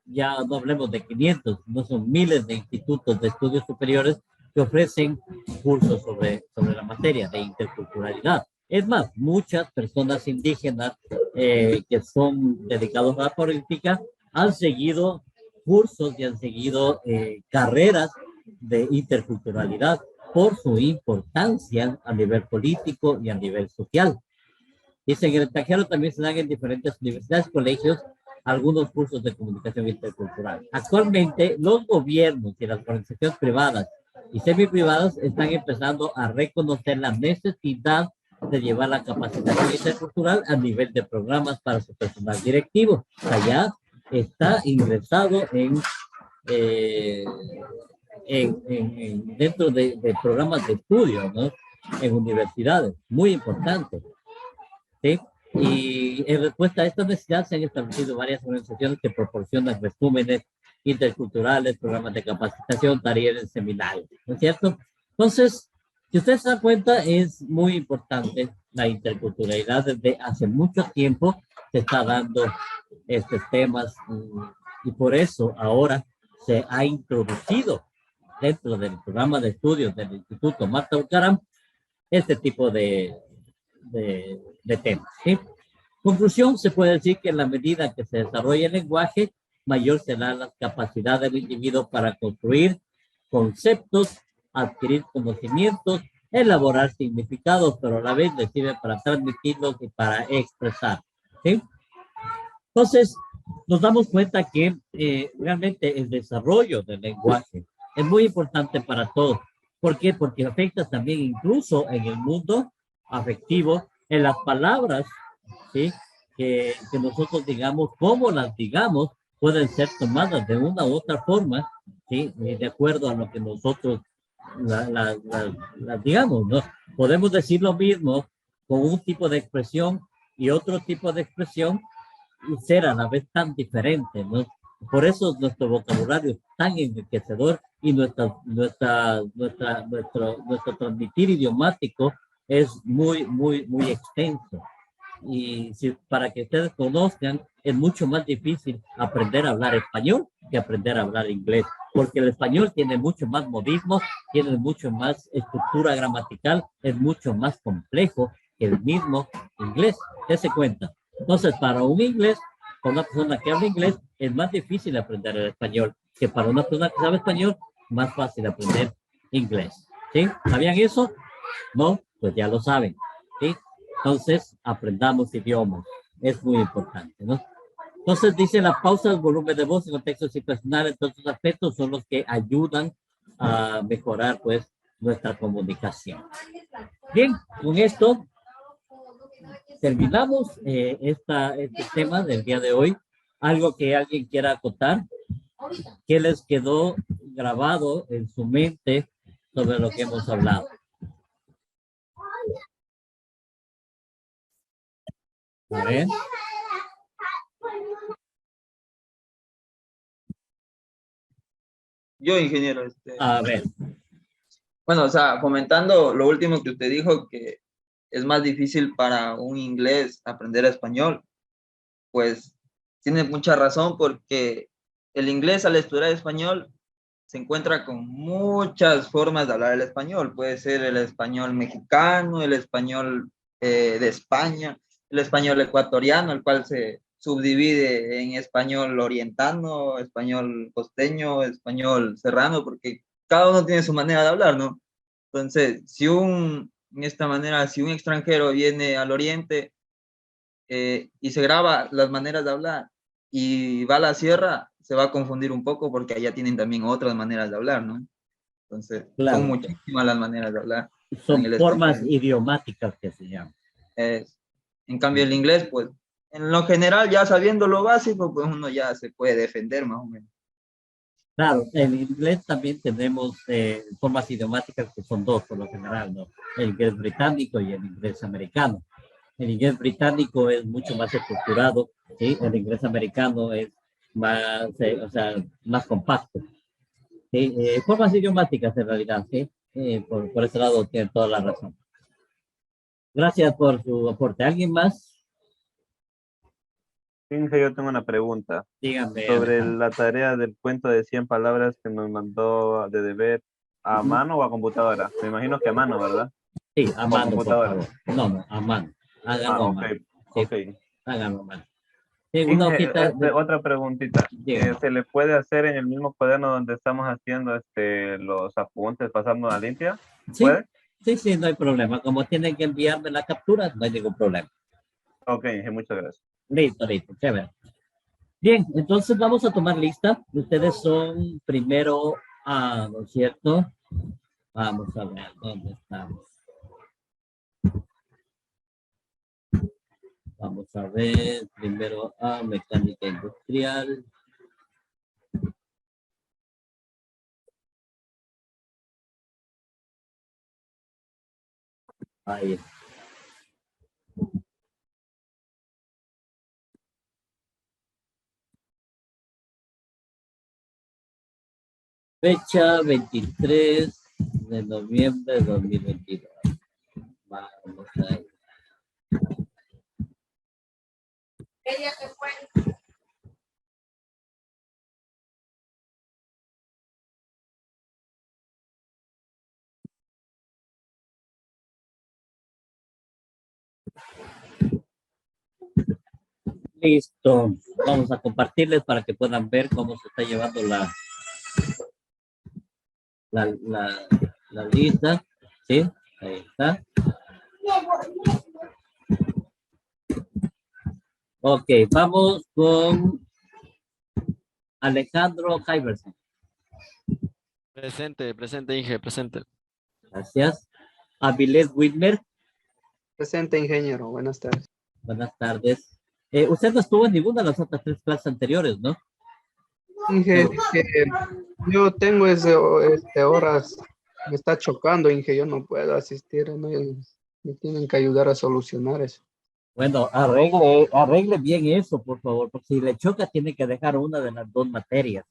ya no hablemos de 500, no son miles de institutos de estudios superiores que ofrecen cursos sobre la materia de interculturalidad. Es más, muchas personas indígenas que son dedicados a la política han seguido cursos y han seguido carreras de interculturalidad por su importancia a nivel político y a nivel social. Dice, en el extranjero también se dan en diferentes universidades, colegios, algunos cursos de comunicación intercultural. Actualmente, los gobiernos y las organizaciones privadas y semiprivadas están empezando a reconocer la necesidad de llevar la capacitación intercultural a nivel de programas para su personal directivo. O sea, ya está ingresado eh, dentro de programas de estudio, ¿no? En universidades, muy importante. ¿Sí? Y en respuesta a esta necesidad se han establecido varias organizaciones que proporcionan resúmenes interculturales, programas de capacitación, talleres, seminarios, ¿no es cierto? Entonces, si ustedes se dan cuenta, es muy importante la interculturalidad. Desde hace mucho tiempo se está dando estos temas y por eso ahora se ha introducido dentro del programa de estudios del Instituto Marta Bucaram este tipo de temas. ¿Sí? Conclusión, se puede decir que en la medida que se desarrolla el lenguaje, mayor será la capacidad del individuo para construir conceptos, adquirir conocimientos, elaborar significados, pero a la vez le sirve para transmitirlos y para expresar. ¿Sí? Entonces, nos damos cuenta que realmente el desarrollo del lenguaje es muy importante para todos. ¿Por qué? Porque afecta también incluso en el mundo afectivo, en las palabras, ¿sí? Que nosotros digamos, como las digamos, pueden ser tomadas de una u otra forma, ¿sí? De acuerdo a lo que nosotros las digamos, ¿no? Podemos decir lo mismo con un tipo de expresión y otro tipo de expresión y ser a la vez tan diferente, ¿no? Por eso nuestro vocabulario es tan enriquecedor y nuestro transmitir idiomático es muy extenso. Y si, para que ustedes conozcan, es mucho más difícil aprender a hablar español que aprender a hablar inglés, porque el español tiene mucho más modismos, tiene mucho más estructura gramatical, es mucho más complejo que el mismo inglés. Dese cuenta. Entonces, para un inglés, para una persona que habla inglés, es más difícil aprender el español que para una persona que sabe español, más fácil aprender inglés. ¿Sí? ¿Sabían eso? No, pues ya lo saben. ¿Sí? Entonces, aprendamos idiomas. Es muy importante, ¿no? Entonces, dice la pausa, el volumen de voz, el contexto situacional, todos estos aspectos son los que ayudan a mejorar, pues, nuestra comunicación. Bien, con esto terminamos este tema del día de hoy. Algo que alguien quiera acotar, ¿qué les quedó grabado en su mente sobre lo que hemos hablado? A ver. Yo, ingeniero, A ver. bueno, o sea, comentando lo último que usted dijo, que es más difícil para un inglés aprender español, pues tiene mucha razón porque el inglés al estudiar español se encuentra con muchas formas de hablar el español. Puede ser el español mexicano, el español de España, el español ecuatoriano, el cual se subdivide en español orientano, español costeño, español serrano, porque cada uno tiene su manera de hablar, ¿no? Entonces, en esta manera, si un extranjero viene al oriente y se graba las maneras de hablar y va a la sierra, se va a confundir un poco porque allá tienen también otras maneras de hablar, ¿no? Entonces, claro, son muchísimas las maneras de hablar. son formas idiomáticas que se llaman. En cambio, el inglés, pues, en lo general, ya sabiendo lo básico, pues uno ya se puede defender más o menos. Claro, en inglés también tenemos formas idiomáticas que son dos por lo general, ¿no? El inglés británico y el inglés americano. El inglés británico es mucho más estructurado, ¿sí? El inglés americano es más, o sea, más compacto. ¿Sí? Formas idiomáticas en realidad, ¿sí? Por ese lado tiene toda la razón. Gracias por su aporte. ¿Alguien más? Inge, yo tengo una pregunta. Dígame. Sobre Alejandro. la tarea del cuento de 100 palabras que nos mandó de deber, ¿a mano o a computadora? Me imagino que a mano, ¿verdad? Sí, a mano, por computadora. favor. No, a mano. Háganlo a mano. Sí, ok. háganlo a mano. Sí, Inge, una hojita de... otra preguntita. ¿Se le puede hacer en el mismo cuaderno donde estamos haciendo los apuntes, pasando a limpia? Sí, ¿Puede? sí, no hay problema. Como tienen que enviarme la captura, no hay ningún problema. Ok, Inge, muchas gracias. Listo, chévere. Bien, entonces vamos a tomar lista. Ustedes son primero A, ¿no es cierto? Vamos a ver, ¿dónde estamos? Vamos a ver, primero A, mecánica industrial. Ahí. Fecha 23 de noviembre de 2022. Vamos a ver. Listo. Vamos a compartirles para que puedan ver cómo se está llevando la lista. ¿Sí? Ahí está. Ok, vamos con Alejandro Kyverson. Presente, Inge, presente. Gracias. Avilés Wilmer. Presente, ingeniero. Buenas tardes. Buenas tardes. Usted no estuvo en ninguna de las otras 3 clases anteriores, ¿no? Inge, yo tengo horas, me está chocando, Inge, yo no puedo asistir, ¿no? Me tienen que ayudar a solucionar eso. Bueno, arregle bien eso, por favor, porque si le choca tiene que dejar una de las 2 materias,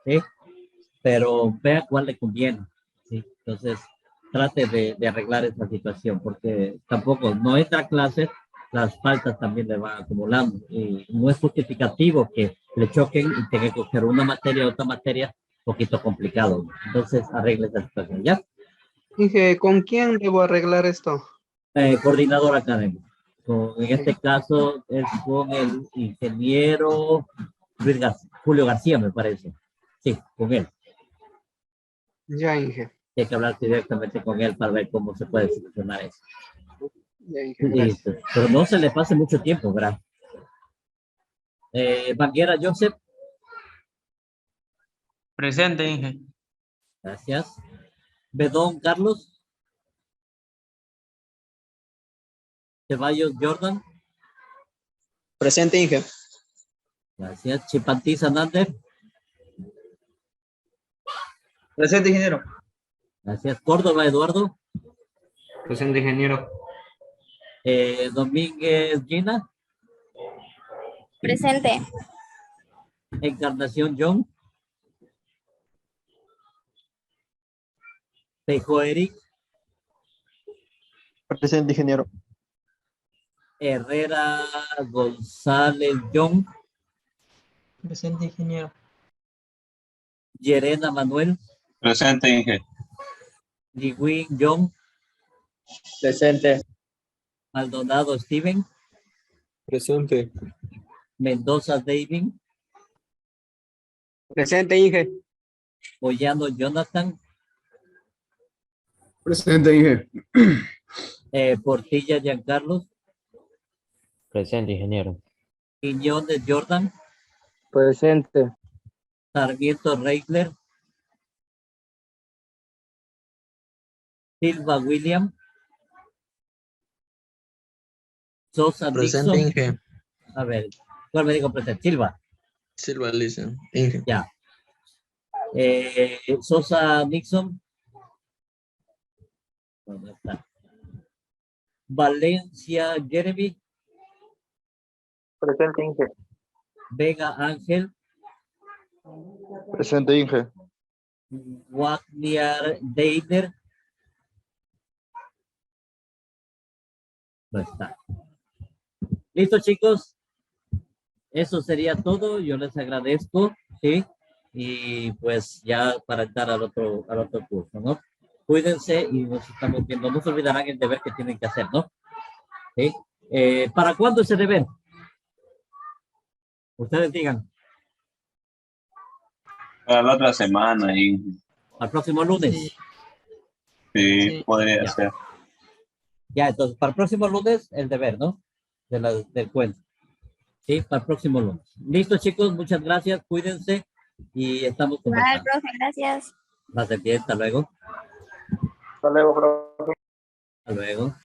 ¿sí? Pero vea cuál le conviene, ¿sí? Entonces, trate de arreglar esta situación, porque tampoco no entra a clase, las faltas también le van acumulando, y no es justificativo que le choquen y tenga que coger una materia, otra materia, poquito complicado. Entonces, arregle esta situación, ¿ya? Inge, ¿con quién debo arreglar esto? Coordinador académico. En este caso es con el ingeniero Julio García, me parece. Sí, con él. Ya, Inge. Hay que hablar directamente con él para ver cómo se puede solucionar eso. Ya, Inge, gracias. Listo. Pero no se le pase mucho tiempo, ¿verdad? Banguera Joseph. Presente, Inge. Gracias. Bedón Carlos. Ceballos Jordan. Presente, Inge. Gracias. Chipantiz Hernández. Presente, ingeniero. Gracias. Córdoba Eduardo. Presente, ingeniero. Domínguez Gina. Presente. Encarnación John. Pejo Eric. Presente, ingeniero. Herrera González John. Presente, ingeniero. Yerena Manuel. Presente, Inge. Ligüín John. Presente. Maldonado Steven. Presente. Mendoza David. Presente, Inge. Moyano Jonathan. Presente, Inge. Portilla Giancarlos. Presente, ingeniero. Quiñones Jordan. Presente. Sarmiento Reisler. Silva William. Sosa Presente, Dixon. Inge. A ver, ¿cuál me dijo presente? Silva. Silva Lisa. Inge. Ya. Sosa Nixon. ¿Dónde está? Valencia Jeremy. Presente, Inge. Vega Ángel. Presente, Inge. Wagner Deiner. No está. Listo, chicos. Eso sería todo. Yo les agradezco, ¿sí? Y pues ya para entrar al otro curso, ¿no? Cuídense y nos estamos viendo. No se olvidarán el deber que tienen que hacer, ¿no? ¿Sí? ¿Para cuándo ese deber? Ustedes digan. Para la otra semana, Inge. Al próximo lunes. Sí, Sí. podría Ya. ser. Ya, entonces, para el próximo lunes, el deber, ¿no? Del cuento. Sí, para el próximo lunes. Listo, chicos, muchas gracias, cuídense y estamos Igual, conversando. profe, gracias. Va a ser bien, hasta luego. Hasta luego, profe. Hasta luego.